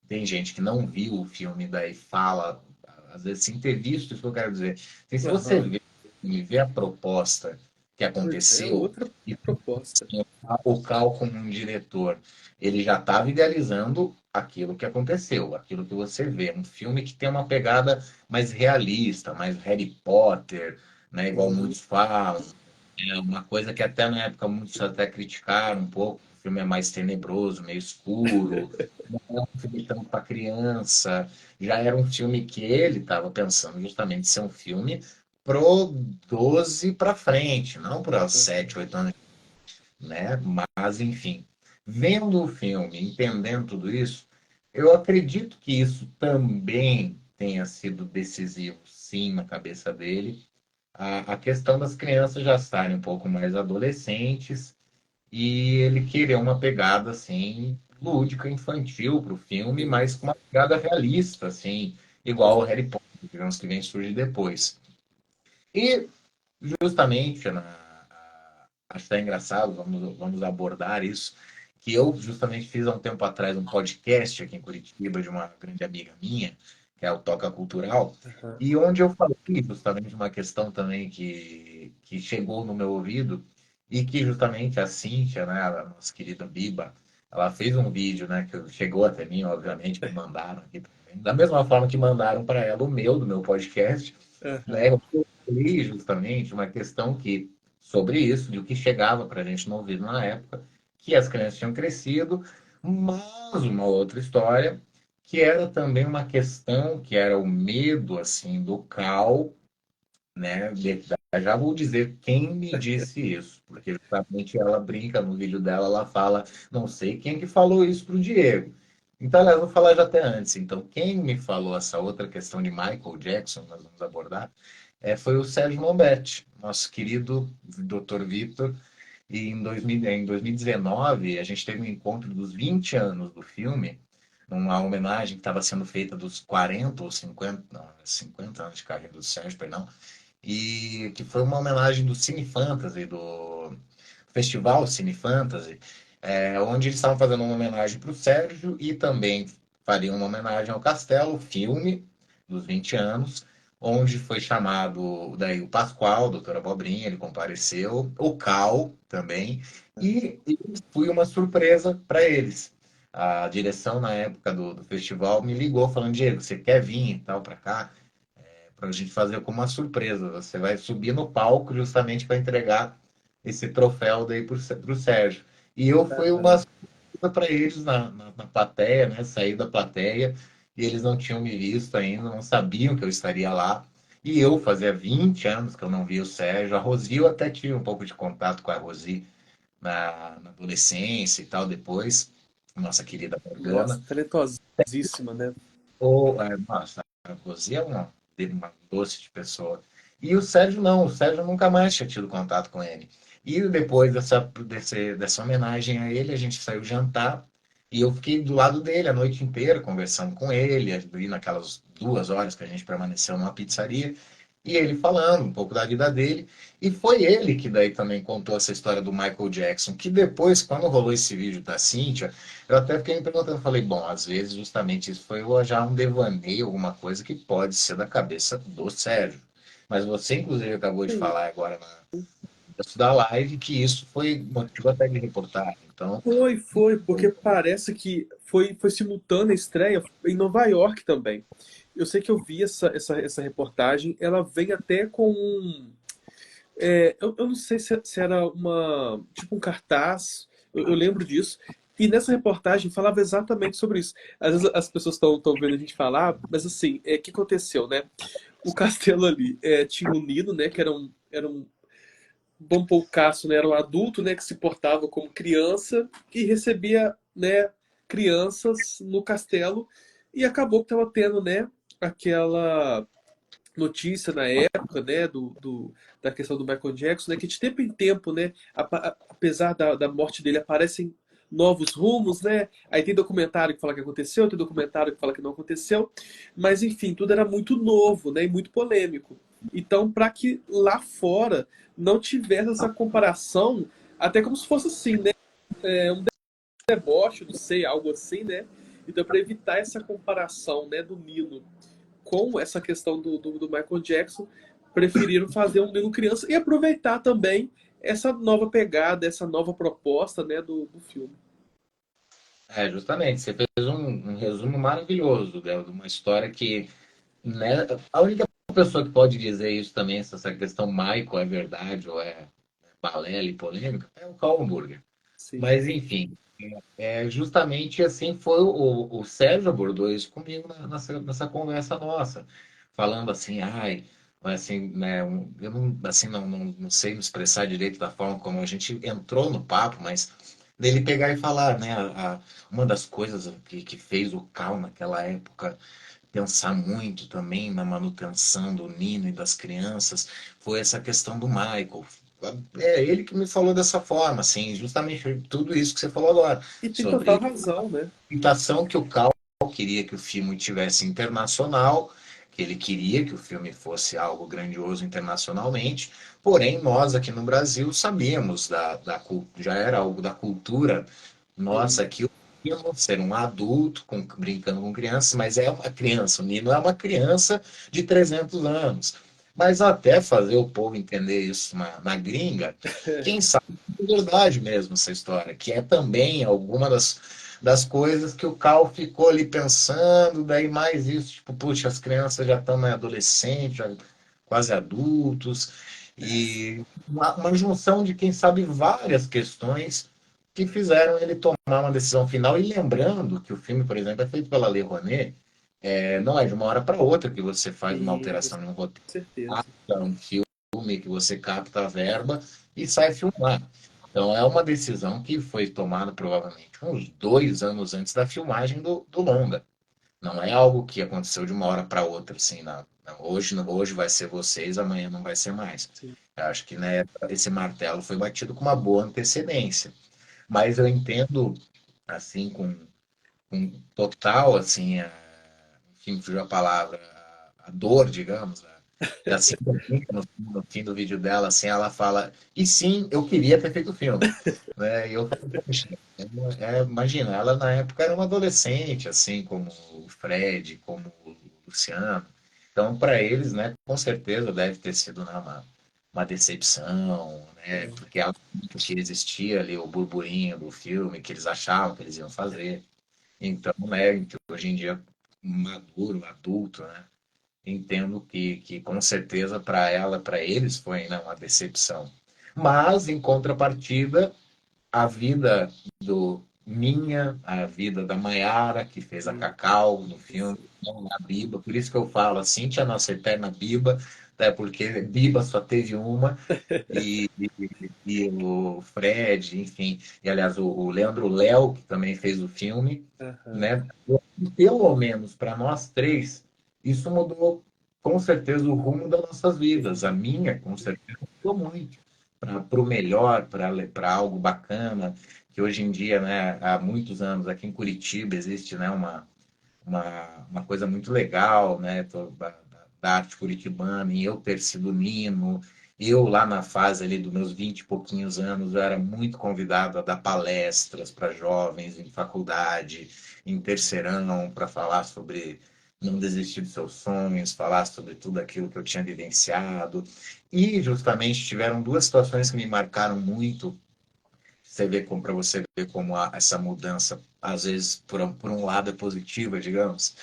tem gente que não viu o filme, daí fala, às vezes sem ter visto, isso que eu quero dizer. E se você Aham. vê, e vê a proposta que Pois é, aconteceu, outra e proposta. o Cal como um diretor, ele já estava idealizando aquilo que aconteceu, aquilo que você vê. Um filme que tem uma pegada mais realista, mais Harry Potter, né, igual Sim. muitos falam. É uma coisa que até na época muitos até criticaram um pouco. O filme é mais tenebroso, meio escuro, não é um filme tanto para criança. Já era um filme que ele estava pensando justamente ser um filme pro 12 para frente, não para 7, 8 anos, né? Mas, enfim, vendo o filme, entendendo tudo isso, eu acredito que isso também tenha sido decisivo, sim, na cabeça dele. A questão das crianças já estarem um pouco mais adolescentes e ele querer uma pegada, assim, lúdica, infantil para o filme, Sim. mas com uma pegada realista, assim, igual o Harry Potter, digamos que vem surgir depois. E justamente, acho que é engraçado, vamos abordar isso, que eu justamente fiz há um tempo atrás um podcast aqui em Curitiba de uma grande amiga minha, que é o Toca Cultural, Aham. e onde eu falei justamente de uma questão também que chegou no meu ouvido, e que justamente a Cíntia, né, a nossa querida Biba, ela fez um vídeo, né, que chegou até mim, obviamente, me mandaram aqui também, da mesma forma que mandaram para ela o meu, do meu podcast, né, Aham. eu falei justamente uma questão que, sobre isso, de o que chegava para a gente no ouvido na época, que as crianças tinham crescido, mas uma outra história, que era também uma questão, que era o medo, assim, do cal, né, já vou dizer quem me disse isso, porque justamente ela brinca no vídeo dela, ela fala, não sei quem que falou isso pro Diego. Então, aliás, vou falar já até antes. Então, quem me falou essa outra questão de Michael Jackson, nós vamos abordar, foi o Sérgio Mombetti, nosso querido Dr. Vitor. E em 2019, a gente teve um encontro dos 20 anos do filme, uma homenagem que estava sendo feita dos 40 ou 50, não, 50 anos de carreira do Sérgio, perdão, e que foi uma homenagem do Cine Fantasy, do Festival Cine Fantasy, onde eles estavam fazendo uma homenagem para o Sérgio e também fariam uma homenagem ao Castelo, filme dos 20 anos, onde foi chamado daí o Pascoal, o Doutor Abobrinha, ele compareceu, o Cal também, e foi uma surpresa para eles. A direção na época do festival me ligou falando, Diego, você quer vir e tal para cá? Para a gente fazer como uma surpresa. Você vai subir no palco justamente para entregar esse troféu daí para o Sérgio. E eu fui uma Aham. surpresa para eles na plateia, né? Saí da plateia e eles não tinham me visto ainda, não sabiam que eu estaria lá. E eu fazia 20 anos que eu não via o Sérgio. A Rosi, eu até tive um pouco de contato com a Rosi na adolescência e tal, depois, nossa querida Nossa, Morgana. talentosíssima, né? Nossa, a Rosi é uma doce de pessoa. E o Sérgio não, o Sérgio nunca mais tinha tido contato com ele. E depois dessa homenagem a ele, a gente saiu jantar e eu fiquei do lado dele a noite inteira, conversando com ele, ali naquelas 2 horas que a gente permaneceu numa pizzaria, e ele falando um pouco da vida dele. E foi ele que daí também contou essa história do Michael Jackson, que depois, quando rolou esse vídeo da Cíntia, eu até fiquei me perguntando, falei, bom, às vezes justamente isso foi já um devaneio, alguma coisa que pode ser da cabeça do Sérgio. Mas você, inclusive, acabou de Sim. falar agora da live que isso foi motivo até de reportagem. Então, Foi, porque parece que foi simultânea a estreia em Nova York também. Eu sei que eu vi essa reportagem, ela vem até com eu não sei se era tipo um cartaz, eu lembro disso. E nessa reportagem falava exatamente sobre isso. Às vezes as pessoas estão vendo a gente falar, mas assim, o que aconteceu, né? O castelo ali tinha o Nino, né? Que era um bom poucaço, né? Era um adulto, né? Que se portava como criança e recebia, né? Crianças no castelo. E acabou que estava tendo, né? Aquela notícia na época, né, da questão do Michael Jackson, né, que de tempo em tempo, né, apesar da morte dele, aparecem novos rumos, né? Aí tem documentário que fala que aconteceu, tem documentário que fala que não aconteceu, mas enfim, tudo era muito novo, né, e muito polêmico. Então, para que lá fora não tivesse essa comparação, até como se fosse assim, né, um deboche, não sei, algo assim, né? Então, para evitar essa comparação, né, do Nino com essa questão do Michael Jackson, preferiram fazer um Nilo Criança e aproveitar também essa nova pegada, essa nova proposta, né, do filme. justamente, você fez um resumo maravilhoso, né, de uma história que, né, a única pessoa que pode dizer isso também, se essa questão Michael é verdade ou é balela e polêmica, é o Karl Hamburger. Sim. Mas, enfim, justamente assim foi o Sérgio abordou isso comigo nessa conversa nossa, falando assim, ai, assim, né, eu não, assim, não sei me expressar direito da forma como a gente entrou no papo, mas dele pegar e falar, né, uma das coisas que fez o Cal naquela época pensar muito também na manutenção do Nino e das crianças foi essa questão do Michael. É ele que me falou dessa forma, assim, justamente tudo isso que você falou agora, E tem total sobre razão, né? a imitação que o Cal queria que o filme tivesse internacional, que ele queria que o filme fosse algo grandioso internacionalmente, porém nós aqui no Brasil sabíamos já era algo da cultura nossa Sim. aqui, o Nino ser um adulto brincando com crianças, mas é uma criança, o Nino é uma criança de 300 anos. Mas até fazer o povo entender isso na gringa, quem sabe é verdade mesmo essa história, que é também alguma das coisas que o Cal ficou ali pensando, daí mais isso, tipo, puxa, as crianças já estão na adolescente, já quase adultos, e uma junção de, quem sabe, várias questões que fizeram ele tomar uma decisão final. E lembrando que o filme, por exemplo, é feito pela Lei Rouanet, não é de uma hora para outra que você faz uma Sim, com alteração em um roteiro, certeza. capta um filme, que você capta a verba e sai filmar. Então é uma decisão que foi tomada provavelmente uns 2 anos antes da filmagem do longa. Não é algo que aconteceu de uma hora para outra, assim, não. Não, hoje vai ser vocês, amanhã não vai ser mais. Sim. Eu acho que, né, esse martelo foi batido com uma boa antecedência. Mas eu entendo, assim, com total, assim, enfim, fugiu a palavra, a dor, digamos, da Cintia, no fim do vídeo dela, assim, ela fala, e sim, eu queria ter feito o filme, né? E eu falo, poxa, imagina, ela na época era uma adolescente, assim, como o Fred, como o Luciano, então para eles, né, com certeza deve ter sido, né, uma decepção, né, porque existia ali o burburinho do filme, que eles achavam que eles iam fazer, então, né, que hoje em dia, maduro, adulto, né, entendo que com certeza para ela, para eles foi, né, uma decepção. Mas, em contrapartida, a vida do minha, a vida da Maiara, que fez a Sim. Cacau no filme, a Biba, por isso que eu falo, a Cintia é a nossa eterna Biba, até porque Biba só teve uma, e, e o Fred, enfim, e aliás o Leandro Léo, que também fez o filme, Aham. né? Pelo menos para nós três, isso mudou com certeza o rumo das nossas vidas. A minha, com certeza, mudou muito para o melhor, para algo bacana, que hoje em dia, né, há muitos anos aqui em Curitiba existe, né, uma coisa muito legal, né, da arte curitibana, e eu ter sido Nino, eu lá na fase ali dos meus 20 e pouquinhos anos, eu era muito convidado a dar palestras para jovens em faculdade, em terceirão, para falar sobre não desistir dos seus sonhos, falar sobre tudo aquilo que eu tinha vivenciado. E justamente tiveram duas situações que me marcaram muito. Você vê como para você ver como essa mudança, às vezes, por um lado é positiva, digamos.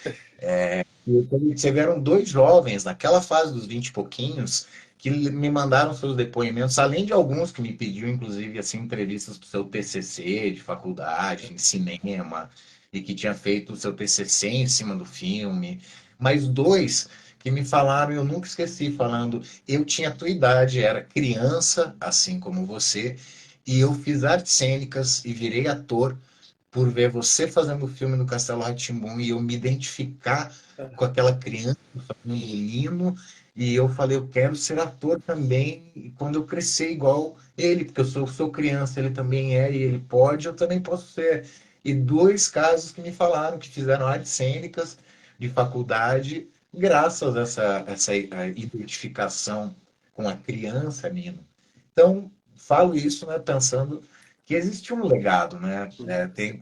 Tiveram dois jovens naquela fase dos 20 e pouquinhos que me mandaram seus depoimentos, além de alguns que me pediam, inclusive, assim, entrevistas para o seu TCC de faculdade, em cinema, e que tinha feito o seu TCC em cima do filme. Mas dois que me falaram, e eu nunca esqueci, falando, eu tinha a tua idade, era criança, assim como você, e eu fiz artes cênicas e virei ator por ver você fazendo o filme no Castelo rá e eu me identificar com Aham. aquela criança fazendo o Lino, e eu falei, eu quero ser ator também, e quando eu crescer igual ele, porque sou criança, ele também é, e ele pode, eu também posso ser. E dois casos que me falaram que fizeram artes cênicas de faculdade, graças a essa identificação com a criança, Nino. Então, falo isso, né, pensando que existe um legado, né? Tem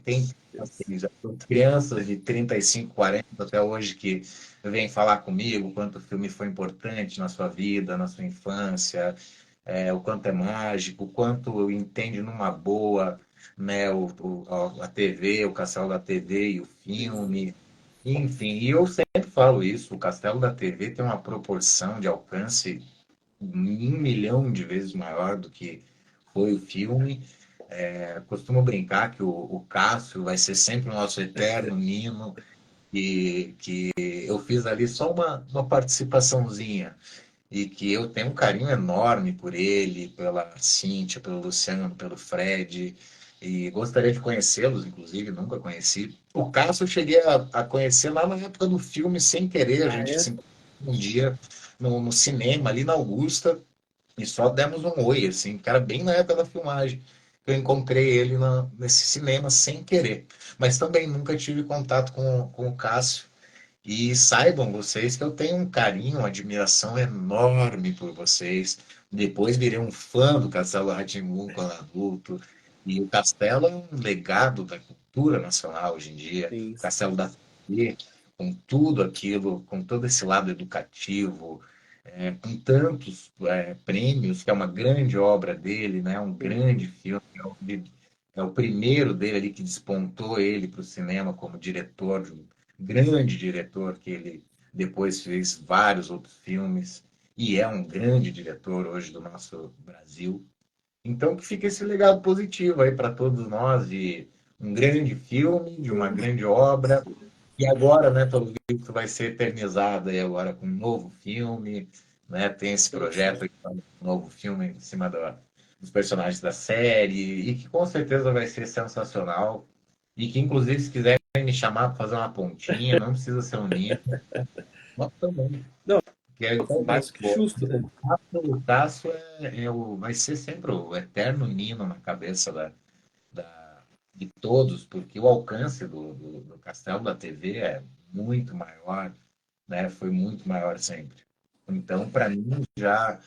assim, já tem crianças de 35, 40 até hoje que vêm falar comigo o quanto o filme foi importante na sua vida, na sua infância, o quanto é mágico, o quanto entende numa boa, né, a TV, o Castelo da TV e o Sim. filme. Enfim, e eu sempre falo isso, o Castelo da TV tem uma proporção de alcance 1 milhão de vezes maior do que foi o filme. Costumo brincar que o Cássio vai ser sempre o nosso eterno Nino, e que eu fiz ali só uma participaçãozinha. e que eu tenho um carinho enorme por ele, pela Cíntia, pelo Luciano, pelo Fred, e gostaria de conhecê-los, inclusive, nunca conheci. O Cássio eu cheguei a conhecer lá na época do filme, sem querer, a Ah, gente é? se encontrou um dia no cinema, ali na Augusta, e só demos um oi, assim, que era bem na época da filmagem. Eu encontrei ele nesse cinema sem querer. Mas também nunca tive contato com o Cássio. E saibam vocês que eu tenho um carinho, uma admiração enorme por vocês. Depois virei um fã do Castelo rá tim quando adulto. E o Castelo é um legado da cultura nacional hoje em dia. Sim, O sim. Castelo da TV, com tudo aquilo, com todo esse lado educativo, com tantos prêmios, que é uma grande obra dele, né? Um Sim. grande filme. É o primeiro dele ali que despontou ele para o cinema como diretor de um grande diretor que ele depois fez vários outros filmes e é um grande diretor hoje do nosso Brasil. Então que fica esse legado positivo aí para todos nós de um grande filme, de uma grande obra. E agora, né, pelo visto, vai ser eternizado aí agora com um novo filme, né? Tem esse Sim, sim. projeto aí, um novo filme em cima dos personagens da série, e que com certeza vai ser sensacional. E que, inclusive, se quiserem me chamar para fazer uma pontinha, não precisa ser um Nino, nós também. Não, Que é igualmente mais que bom. justo, né? O Tasso vai ser sempre o eterno Nino na cabeça de todos, porque o alcance do Castelo da TV é muito maior, né? Foi muito maior sempre. Então, para mim, já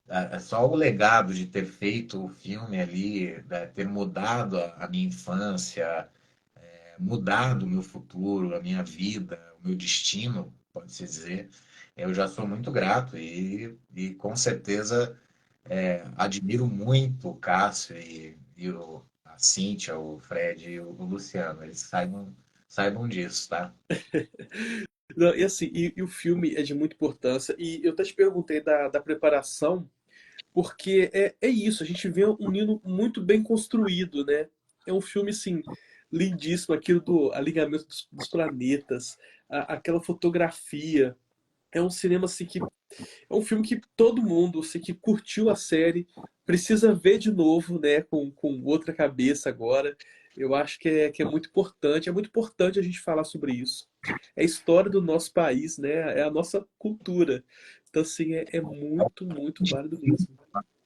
é só o legado de ter feito o filme ali, né, ter mudado a minha infância, mudado o meu futuro, a minha vida, o meu destino, pode-se dizer, eu já sou muito grato e com certeza admiro muito o Cássio a Cíntia, o Fred e o Luciano. Eles saibam disso, tá? Não, e assim, e o filme é de muita importância. E eu até te perguntei da preparação, porque é isso, a gente vê um Nino muito bem construído, né? É um filme, assim, lindíssimo, aquilo do alinhamento dos planetas, aquela fotografia. É um cinema, assim, que é um filme que todo mundo, assim, que curtiu a série, precisa ver de novo, né? Com outra cabeça agora. Eu acho que é muito importante a gente falar sobre isso. É a história do nosso país, né? É a nossa cultura. Então, assim, é muito, muito válido mesmo.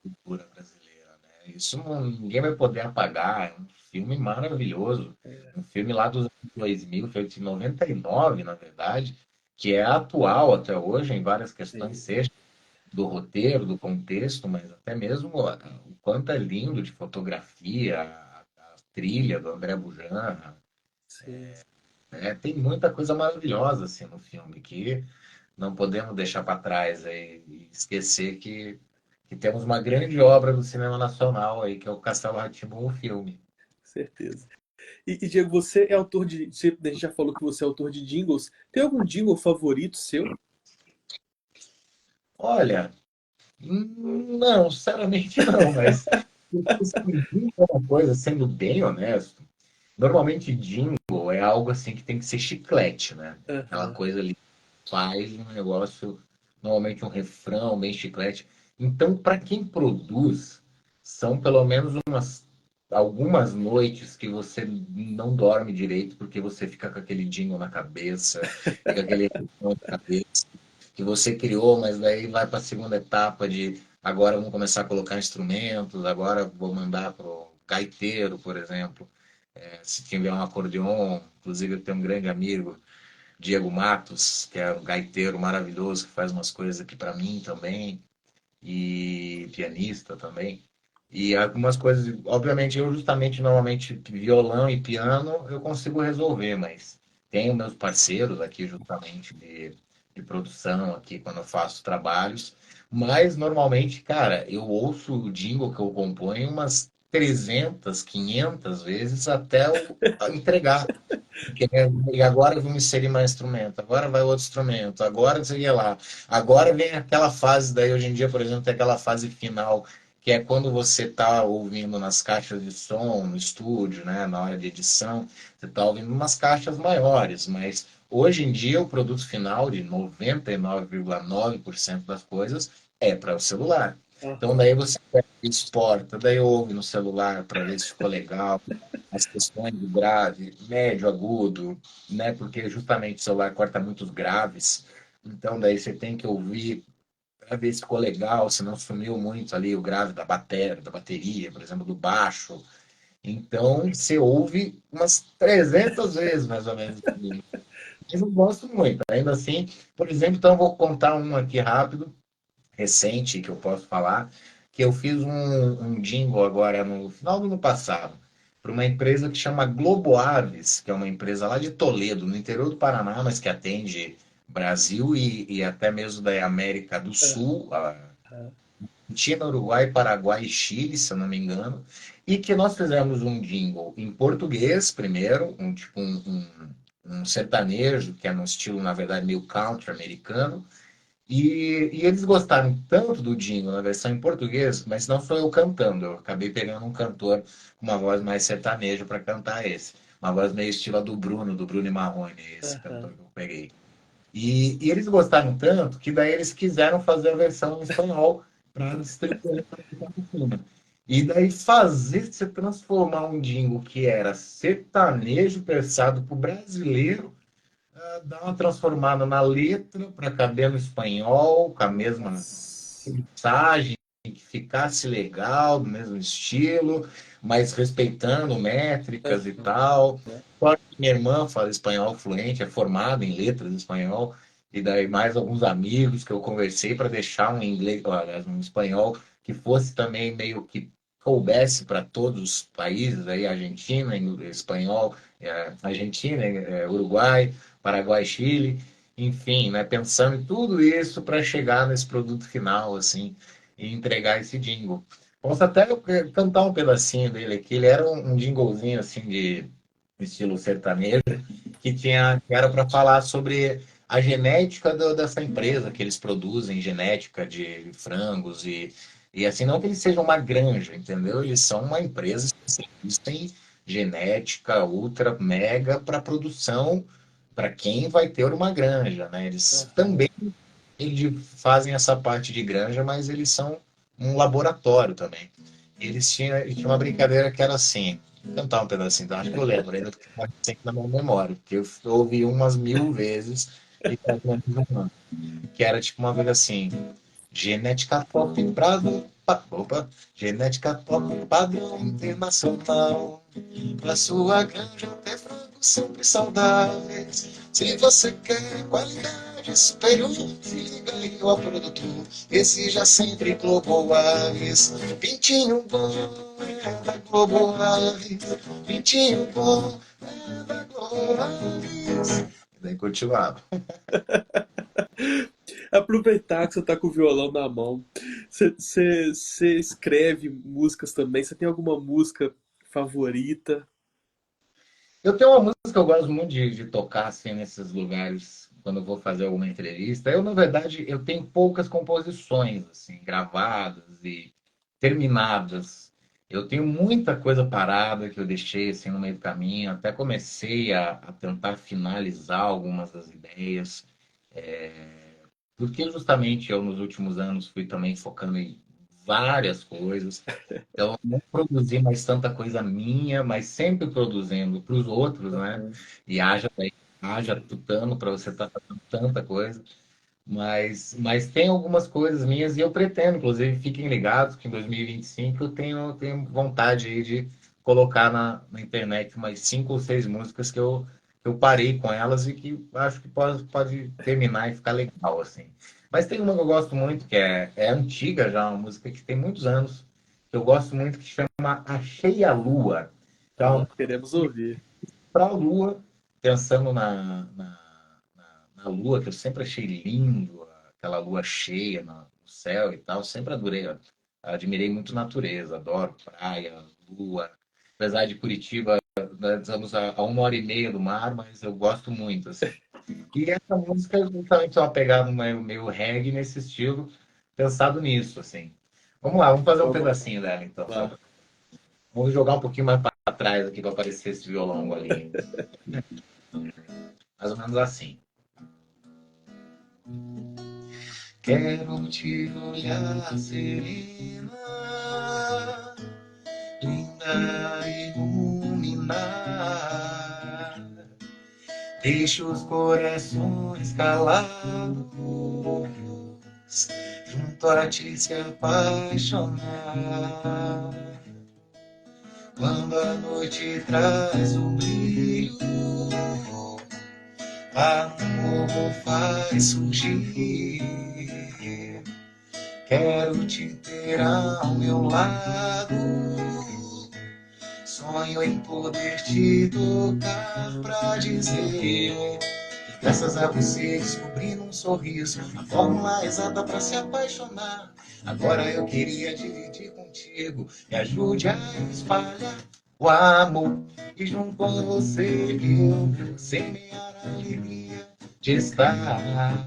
Cultura brasileira, né? Isso ninguém vai poder apagar. É um filme maravilhoso. Um filme lá dos anos 2000, feito em 99, na verdade, que é atual até hoje em várias questões, Sim, seja do roteiro, do contexto, mas até mesmo o quanto é lindo de fotografia, a trilha do André Bujanra. sim. Tem muita coisa maravilhosa assim no filme que não podemos deixar para trás aí, e esquecer que temos uma grande obra do cinema nacional aí, que é o Castelo rá tim o filme. Certeza. E, Diego, você é autor de. A gente já falou que você é autor de jingles. Tem algum jingle favorito seu? Olha, não, sinceramente não, mas assim, jingle é uma coisa, sendo bem honesto, normalmente jingle é algo assim que tem que ser chiclete, né? Aquela Aham. coisa ali faz um negócio, normalmente um refrão bem chiclete. Então, para quem produz, são pelo menos algumas noites que você não dorme direito porque você fica com aquele jingle na cabeça, fica aquele refrão na cabeça que você criou, mas daí vai para a segunda etapa de agora vamos começar a colocar instrumentos, agora vou mandar para o gaiteiro, por exemplo. Se tiver um acordeon, inclusive eu tenho um grande amigo Diego Matos, que é um gaiteiro maravilhoso, que faz umas coisas aqui para mim também, e pianista também. E algumas coisas, obviamente, eu justamente, normalmente, violão e piano eu consigo resolver, mas tenho meus parceiros aqui, justamente, de produção, aqui, quando eu faço trabalhos. Mas, normalmente, cara, eu ouço o jingle que eu componho umas 300, 500 vezes até eu entregar. E agora vamos inserir mais instrumento, agora vai outro instrumento, agora não sei o que lá. Agora vem aquela fase, daí hoje em dia, por exemplo, tem aquela fase final, que é quando você está ouvindo nas caixas de som, no estúdio, né, na hora de edição, você está ouvindo umas caixas maiores, mas hoje em dia o produto final de 99,9% das coisas É para o celular. Então Aham. daí você exporta, daí ouve no celular para ver se ficou legal. As questões do grave, médio, agudo, né? Porque justamente o celular corta muitos graves. Então daí você tem que ouvir para ver se ficou legal, se não sumiu muito ali o grave da bateria, por exemplo, do baixo. Então você ouve umas 300 vezes mais ou menos. Mas eu gosto muito. Ainda assim, por exemplo, então eu vou contar um aqui rápido recente que eu posso falar, que eu fiz um jingle agora no final do ano passado, para uma empresa que chama Globo Aves, que é uma empresa lá de Toledo, no interior do Paraná, mas que atende Brasil e até mesmo da América do Sul, Argentina, Uruguai, Paraguai e Chile, se eu não me engano, e que nós fizemos um jingle em português primeiro, um sertanejo, que é no estilo, na verdade, meio country americano, e eles gostaram tanto do jingle na versão em português, mas não sou eu cantando. Eu acabei pegando um cantor com uma voz mais sertaneja para cantar esse. Uma voz meio estilo do Bruno e Marrone, esse cantor Aham. que eu peguei. E eles gostaram tanto que daí eles quiseram fazer a versão em espanhol para distribuir no filme. E daí fazer se transformar um jingle que era sertanejo versado para o brasileiro dar uma transformada na letra para caber no espanhol, com a mesma Nossa. mensagem, que ficasse legal, do mesmo estilo, mas respeitando métricas e Aham. tal. Claro que minha irmã fala espanhol fluente, é formada em letras de espanhol, e daí mais alguns amigos que eu conversei para deixar um inglês, aliás, um espanhol que fosse também meio que coubesse para todos os países, aí Argentina, espanhol, Argentina, Uruguai, Paraguai, Chile, enfim, né, pensando em tudo isso para chegar nesse produto final, assim, e entregar esse jingle. Posso até cantar um pedacinho dele aqui. Ele era um jinglezinho assim de estilo sertanejo que era para falar sobre a genética dessa empresa que eles produzem, genética de frangos e assim, não que eles sejam uma granja, entendeu? Eles são uma empresa especialista em genética ultra mega para produção para quem vai ter uma granja, né? Eles Aham. também fazem essa parte de granja, mas eles são um laboratório também. Eles tinham uma brincadeira que era assim, vou cantar um pedacinho, então acho que eu lembro, ainda que tá sempre na minha memória, porque eu ouvi umas 1000 vezes e tá que era tipo uma vez assim, genética top bravo, opa, genética top padrão internacional. Pra sua granja ter frangos sempre saudáveis. Se você quer qualidade superior, se liga aí ao produtor. Exija sempre Globo Aves. Pintinho bom é da Globo Aves. Pintinho bom é da Globo Aves. E daí continuava. Aproveitar que você tá com o violão na mão. Você escreve músicas também? Você tem alguma música favorita? Eu tenho uma música que eu gosto muito de tocar assim, nesses lugares quando eu vou fazer alguma entrevista. Eu, na verdade, eu tenho poucas composições assim, gravadas e terminadas. Eu tenho muita coisa parada que eu deixei assim, no meio do caminho. Até comecei a tentar finalizar algumas das ideias. Porque justamente eu, nos últimos anos, fui também focando em várias coisas. Então, não produzi mais tanta coisa minha, mas sempre produzindo para os outros, né? Aham. E haja tutano para você estar fazendo tanta coisa. Mas tem algumas coisas minhas e eu pretendo, inclusive, fiquem ligados que em 2025 eu tenho vontade aí de colocar na internet umas 5 ou 6 músicas que eu parei com elas e que acho que pode terminar e ficar legal, assim. Mas tem uma que eu gosto muito, que é antiga já, uma música que tem muitos anos, que eu gosto muito, que chama Achei a Lua. Ah, Então, queremos ouvir. para a Lua, pensando na Lua, que eu sempre achei lindo, aquela Lua cheia no céu e tal, sempre adorei, admirei muito natureza, adoro praia, Lua. Apesar de Curitiba, nós estamos a 1 hora e meia do mar, mas eu gosto muito, assim. E essa música é justamente uma pegada meio reggae nesse estilo, pensado nisso, assim. Vamos lá, vamos fazer um Vamos pedacinho dela, então. lá. Vamos jogar um pouquinho mais para trás aqui para aparecer esse violão ali. Mais ou menos assim. Quero te olhar serena, linda iluminar. Deixa os corações calados junto a ti se apaixonar. Quando a noite traz o brilho, amor faz surgir. Quero te ter ao meu lado. Sonho em poder te tocar pra dizer que graças a você descobri num sorriso a fórmula exata pra se apaixonar. Agora eu queria dividir contigo, me ajude a espalhar o amor. E junto a você eu vou semear a alegria de estar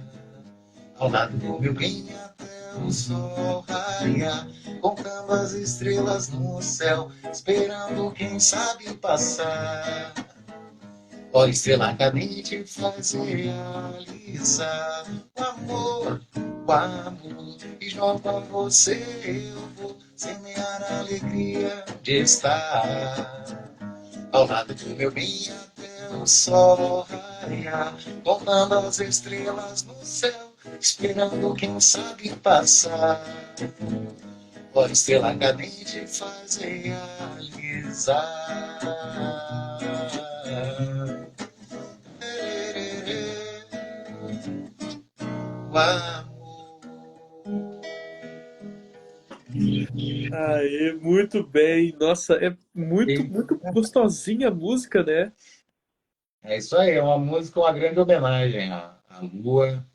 ao lado do meu bem até o sol raiar, contando as estrelas no céu, esperando quem sabe passar. Ó estrela cadente fazer realizar o amor, e junto a você eu vou semear a alegria de estar ao lado do meu bem até o sol raiar, contando as estrelas no céu, esperando quem sabe passar. Ó estrela cadente faz realizar o amor. Aê, muito bem. Nossa, é muito, muito gostosinha a música, né? É isso aí, é uma música, uma grande homenagem à lua,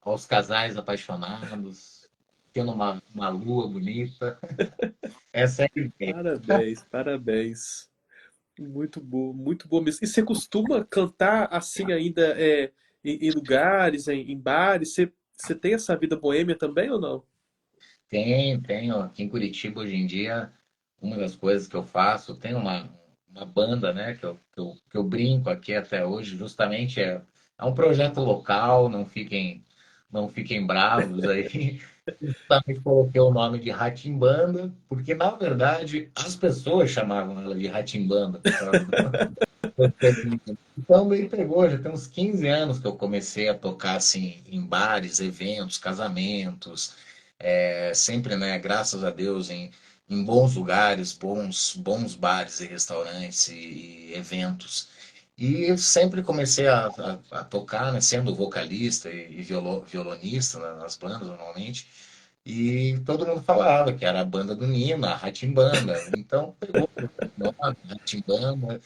aos casais apaixonados, tendo uma lua bonita. Essa é a ideia. Parabéns, parabéns. Muito bom mesmo. E você costuma cantar assim ainda em lugares, em bares? Você tem essa vida boêmia também ou não? Tenho. Aqui em Curitiba, hoje em dia, uma das coisas que eu faço, tem uma banda, né, que eu brinco aqui até hoje, justamente é um projeto local, não fiquem bravos aí. Justamente coloquei o nome de Ratimbanda, porque, na verdade, as pessoas chamavam ela de Ratimbanda por causa então me pegou, já tem uns 15 anos que eu comecei a tocar assim em bares, eventos, casamentos, sempre, né, graças a Deus, em bons lugares, bons bares e restaurantes e eventos. E eu sempre comecei a tocar, né, sendo vocalista e violonista nas bandas normalmente. E todo mundo falava que era a banda do Nino, a Ratimbanda. Então pegou o nome, Ratimbanda.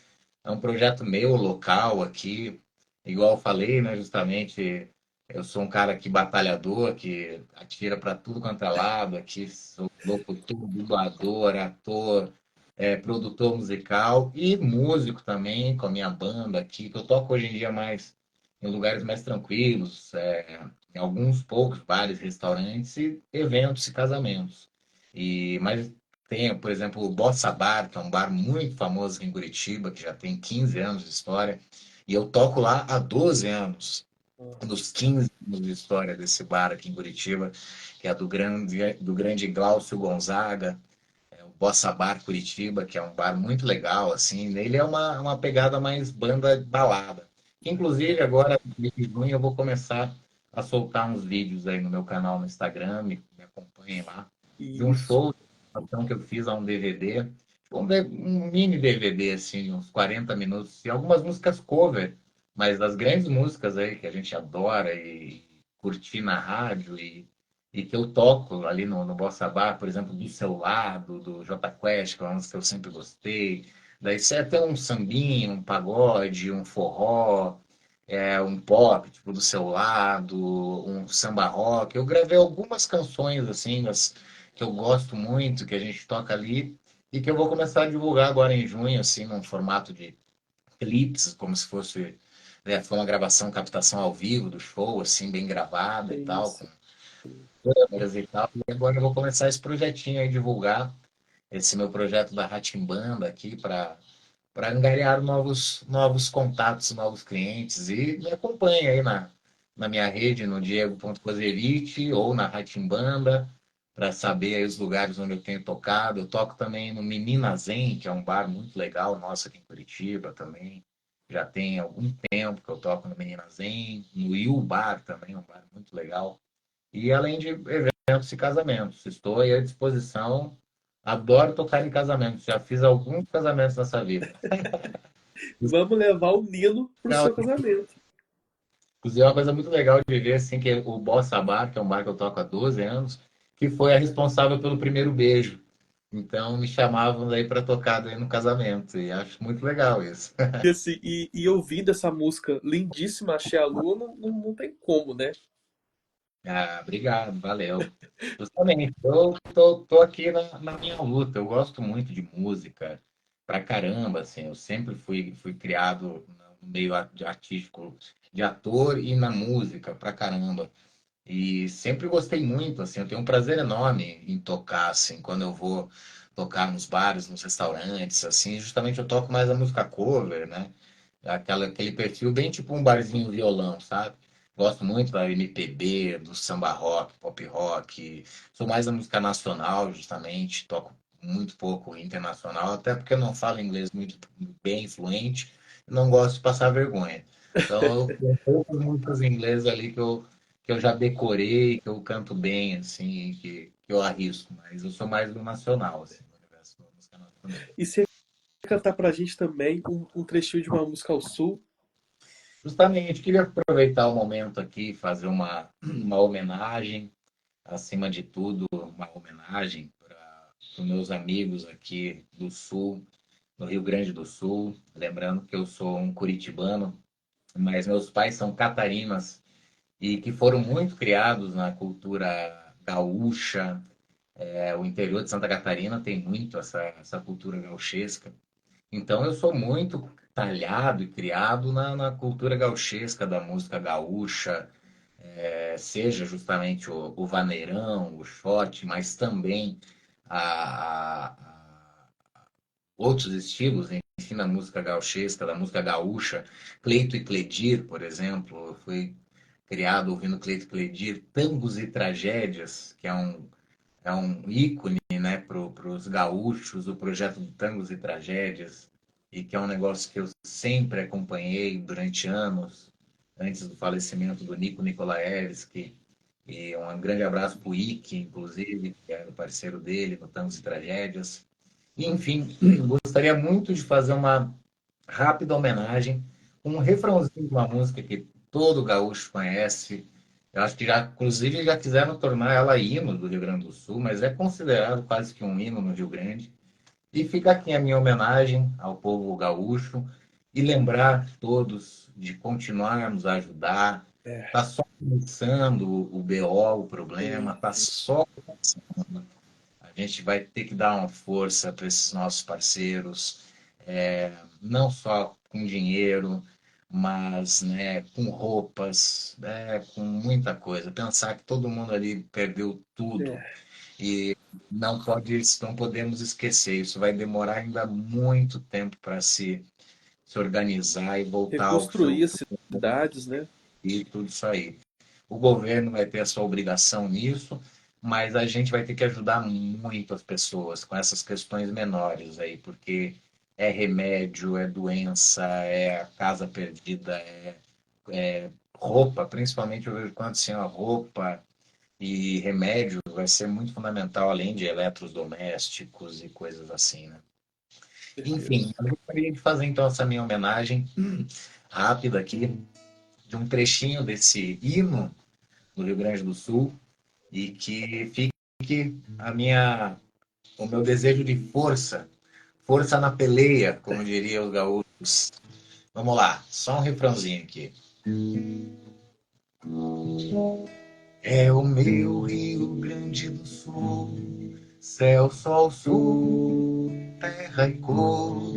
É um projeto meu, local aqui. Igual eu falei, né? Justamente, eu sou um cara aqui batalhador, que atira para tudo quanto é lado. Aqui sou locutor, dublador, ator, produtor musical e músico também, com a minha banda aqui, que eu toco hoje em dia mais em lugares mais tranquilos, em alguns poucos bares, restaurantes e eventos e casamentos. Mas tem, por exemplo, o Bossa Bar, que é um bar muito famoso aqui em Curitiba, que já tem 15 anos de história, e eu toco lá há 12 anos, nos 15 anos de história desse bar aqui em Curitiba, que é do grande Glaucio Gonzaga, o Bossa Bar Curitiba, que é um bar muito legal, assim, nele é uma pegada mais banda de balada. Inclusive, agora, em junho, eu vou começar a soltar uns vídeos aí no meu canal no Instagram, me acompanhem lá, de um Isso. show então, que eu fiz a um DVD, um mini DVD, assim, uns 40 minutos, e algumas músicas cover, mas das grandes músicas aí que a gente adora e curtir na rádio e que eu toco ali no Bossa Bar, por exemplo, do seu lado, do Jota Quest, que é uma música que eu sempre gostei. Daí sai até um sambinho, um pagode, um forró, um pop, tipo, do seu lado, um samba rock. Eu gravei algumas canções, assim, que eu gosto muito, que a gente toca ali, e que eu vou começar a divulgar agora em junho, assim, num formato de clipes, como se fosse, foi uma gravação, captação ao vivo do show, assim, bem gravada É e tal, isso. câmeras e tal. E agora eu vou começar esse projetinho aí, divulgar esse meu projeto da Ratimbanda aqui para angariar novos contatos, novos clientes. E me acompanhe aí na minha rede, no Diego.Coserite ou na Ratimbanda, para saber aí os lugares onde eu tenho tocado. Eu toco também no Menina Zen, que é um bar muito legal, nosso aqui em Curitiba também. Já tem algum tempo que eu toco no Menina Zen, no Il Bar também, um bar muito legal. E além de eventos e casamentos, estou aí à disposição. Adoro tocar em casamentos, já fiz alguns casamentos nessa vida. Vamos levar o Nino pro seu casamento. Inclusive, é uma coisa muito legal de ver, assim, que o Bossa Bar, que é um bar que eu toco há 12 anos, que foi a responsável pelo primeiro beijo. Então, me chamavam aí para tocar daí no casamento, e acho muito legal isso. E, assim, ouvindo essa música lindíssima, Achei a Lua, não tem como, né? Ah, obrigado, valeu. Justamente, eu tô aqui na minha luta. Eu gosto muito de música, pra caramba, assim. Eu sempre fui criado no meio artístico de ator e na música, pra caramba. E sempre gostei muito, assim. Eu tenho um prazer enorme em tocar, assim, quando eu vou tocar nos bares, nos restaurantes, assim. Justamente eu toco mais a música cover, né? Aquele perfil bem tipo um barzinho violão, sabe? Gosto muito da MPB, do samba rock, pop rock. Sou mais da música nacional, justamente. Toco muito pouco internacional, até porque eu não falo inglês muito bem fluente e não gosto de passar vergonha. Então, eu tenho poucas músicas em inglês ali que eu já decorei, que eu canto bem, assim, que eu arrisco. Mas eu sou mais do nacional, assim, do universo da música nacional. E você cantar pra gente também um trechinho de uma música ao sul? Justamente, queria aproveitar o momento aqui e fazer uma homenagem, acima de tudo, uma homenagem para os meus amigos aqui do Sul, no Rio Grande do Sul. Lembrando que eu sou um curitibano, mas meus pais são catarinas e que foram muito criados na cultura gaúcha. O interior de Santa Catarina tem muito essa cultura gauchesca. Então eu sou muito talhado e criado na cultura gauchesca da música gaúcha, seja justamente o vaneirão, o shot, mas também a outros estilos, enfim, na música gauchesca, da música gaúcha, Cleito e Cledir, por exemplo, eu fui criado ouvindo Cleito e Cledir, Tangos e Tragédias, que é um ícone, né, para os gaúchos, o projeto do Tangos e Tragédias, e que é um negócio que eu sempre acompanhei durante anos, antes do falecimento do Nico Nicolaevski, e um grande abraço para o Ike, inclusive, que era o parceiro dele no Tangos e Tragédias. E, enfim, gostaria muito de fazer uma rápida homenagem, um refrãozinho de uma música que todo gaúcho conhece. Eu acho que já, inclusive, já quiseram tornar ela hino do Rio Grande do Sul, mas é considerado quase que um hino no Rio Grande. E fica aqui a minha homenagem ao povo gaúcho e lembrar todos de continuarmos a ajudar. Está só começando o BO, o problema, está só começando. A gente vai ter que dar uma força para esses nossos parceiros, não só com dinheiro, mas, né, com roupas, né, com muita coisa. Pensar que todo mundo ali perdeu tudo É, e não podemos esquecer. Isso vai demorar ainda muito tempo para se organizar e voltar ao seu reconstruir as cidades, né? e tudo isso aí. O governo vai ter a sua obrigação nisso, mas a gente vai ter que ajudar muito as pessoas com essas questões menores aí, porque é remédio, é doença, é a casa perdida, é roupa, principalmente eu vejo quanto assim, a roupa e remédio vai ser muito fundamental, além de eletrodomésticos e coisas assim, né? Certeza. Enfim, eu gostaria de fazer então essa minha homenagem rápida aqui, de um trechinho desse hino do Rio Grande do Sul, e que fique o meu desejo de força, força na peleia, como diria os gaúchos. Vamos lá, só um refrãozinho aqui. É o meu Rio Grande do Sul, céu, sol, sul, terra e cor,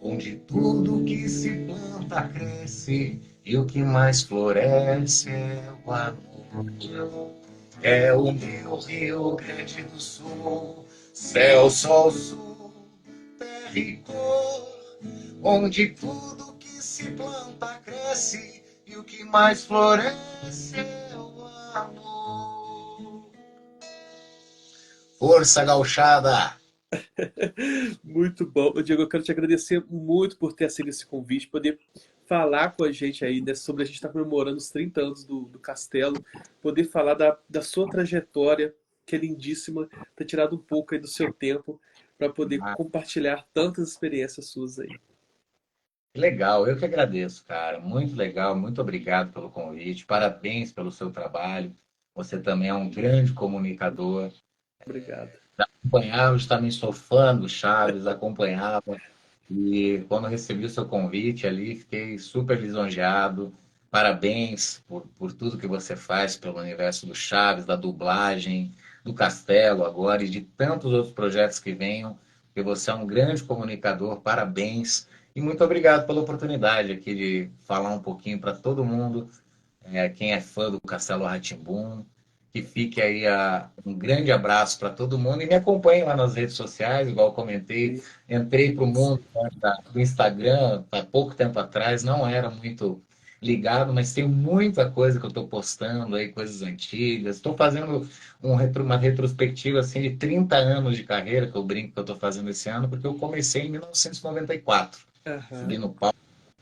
onde tudo que se planta cresce e o que mais floresce é o amor. É o meu Rio Grande do Sul, céu, sol, sul, terra e cor, onde tudo que se planta cresce e o que mais floresce é o amor. Força gauchada! Muito bom. Ô, Diego, eu quero te agradecer muito por ter aceito esse convite, poder falar com a gente aí, né, sobre a gente estar comemorando os 30 anos do Castelo, poder falar da sua trajetória, que é lindíssima, ter tirado um pouco aí do seu tempo para poder compartilhar tantas experiências suas aí. Legal, eu que agradeço, cara. Muito legal, muito obrigado pelo convite. Parabéns pelo seu trabalho. Você também é um grande comunicador. Obrigado. Acompanhava, eu também sou fã do Chaves, acompanhava. E quando recebi o seu convite ali, fiquei super lisonjeado. Parabéns por tudo que você faz pelo universo do Chaves, da dublagem, do Castelo agora e de tantos outros projetos que venham. Porque você é um grande comunicador, parabéns. E muito obrigado pela oportunidade aqui de falar um pouquinho para todo mundo, quem é fã do Castelo rá que fique aí um grande abraço para todo mundo e me acompanhe lá nas redes sociais, igual eu comentei, entrei para o mundo, né, do Instagram há pouco tempo atrás, não era muito ligado, mas tem muita coisa que eu estou postando aí, coisas antigas. Estou fazendo uma retrospectiva assim, de 30 anos de carreira, que eu brinco que eu estou fazendo esse ano, porque eu comecei em 1994. Subi Aham. no palco,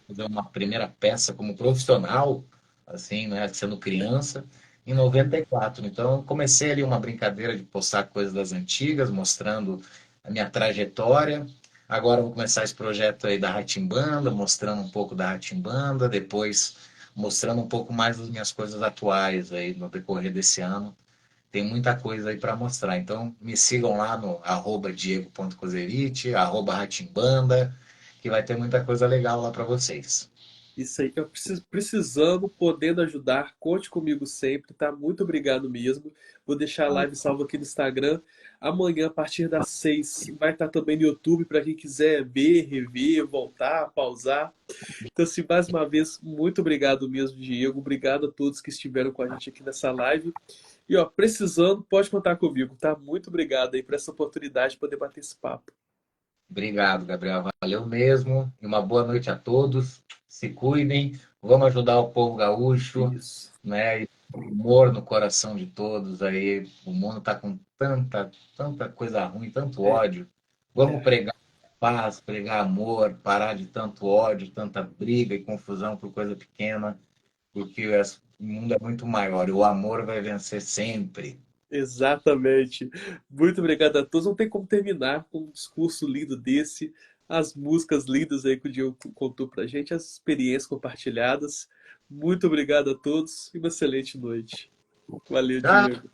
fazer uma primeira peça como profissional, assim, né, sendo criança, em 94. Então, eu comecei ali uma brincadeira de postar coisas das antigas, mostrando a minha trajetória. Agora eu vou começar esse projeto aí da Ratimbanda, mostrando um pouco da Ratimbanda, depois mostrando um pouco mais das minhas coisas atuais aí no decorrer desse ano. Tem muita coisa aí para mostrar. Então, me sigam lá no @diego.coserite, @ratimbanda, que vai ter muita coisa legal lá para vocês. Isso aí, eu precisando, podendo ajudar, conte comigo sempre, tá? Muito obrigado mesmo. Vou deixar a live salva aqui no Instagram. Amanhã, a partir das 6, vai estar também no YouTube para quem quiser ver, rever, voltar, pausar. Então, assim, mais uma vez, muito obrigado mesmo, Diego. Obrigado a todos que estiveram com a gente aqui nessa live. E, ó, precisando, pode contar comigo, tá? Muito obrigado aí por essa oportunidade de poder bater esse papo. Obrigado, Gabriel. Valeu mesmo. E uma boa noite a todos. Se cuidem. Vamos ajudar o povo gaúcho, Isso. né? E humor no coração de todos aí. O mundo está com tanta coisa ruim, tanto É, ódio. Vamos é. pregar paz, pregar amor, parar de tanto ódio, tanta briga e confusão por coisa pequena, porque o mundo é muito maior e o amor vai vencer sempre. Exatamente. Muito obrigado a todos. Não tem como terminar com um discurso lindo desse, as músicas lindas aí que o Diego contou pra gente, as experiências compartilhadas. Muito obrigado a todos e uma excelente noite. Valeu, Tchau. Diego.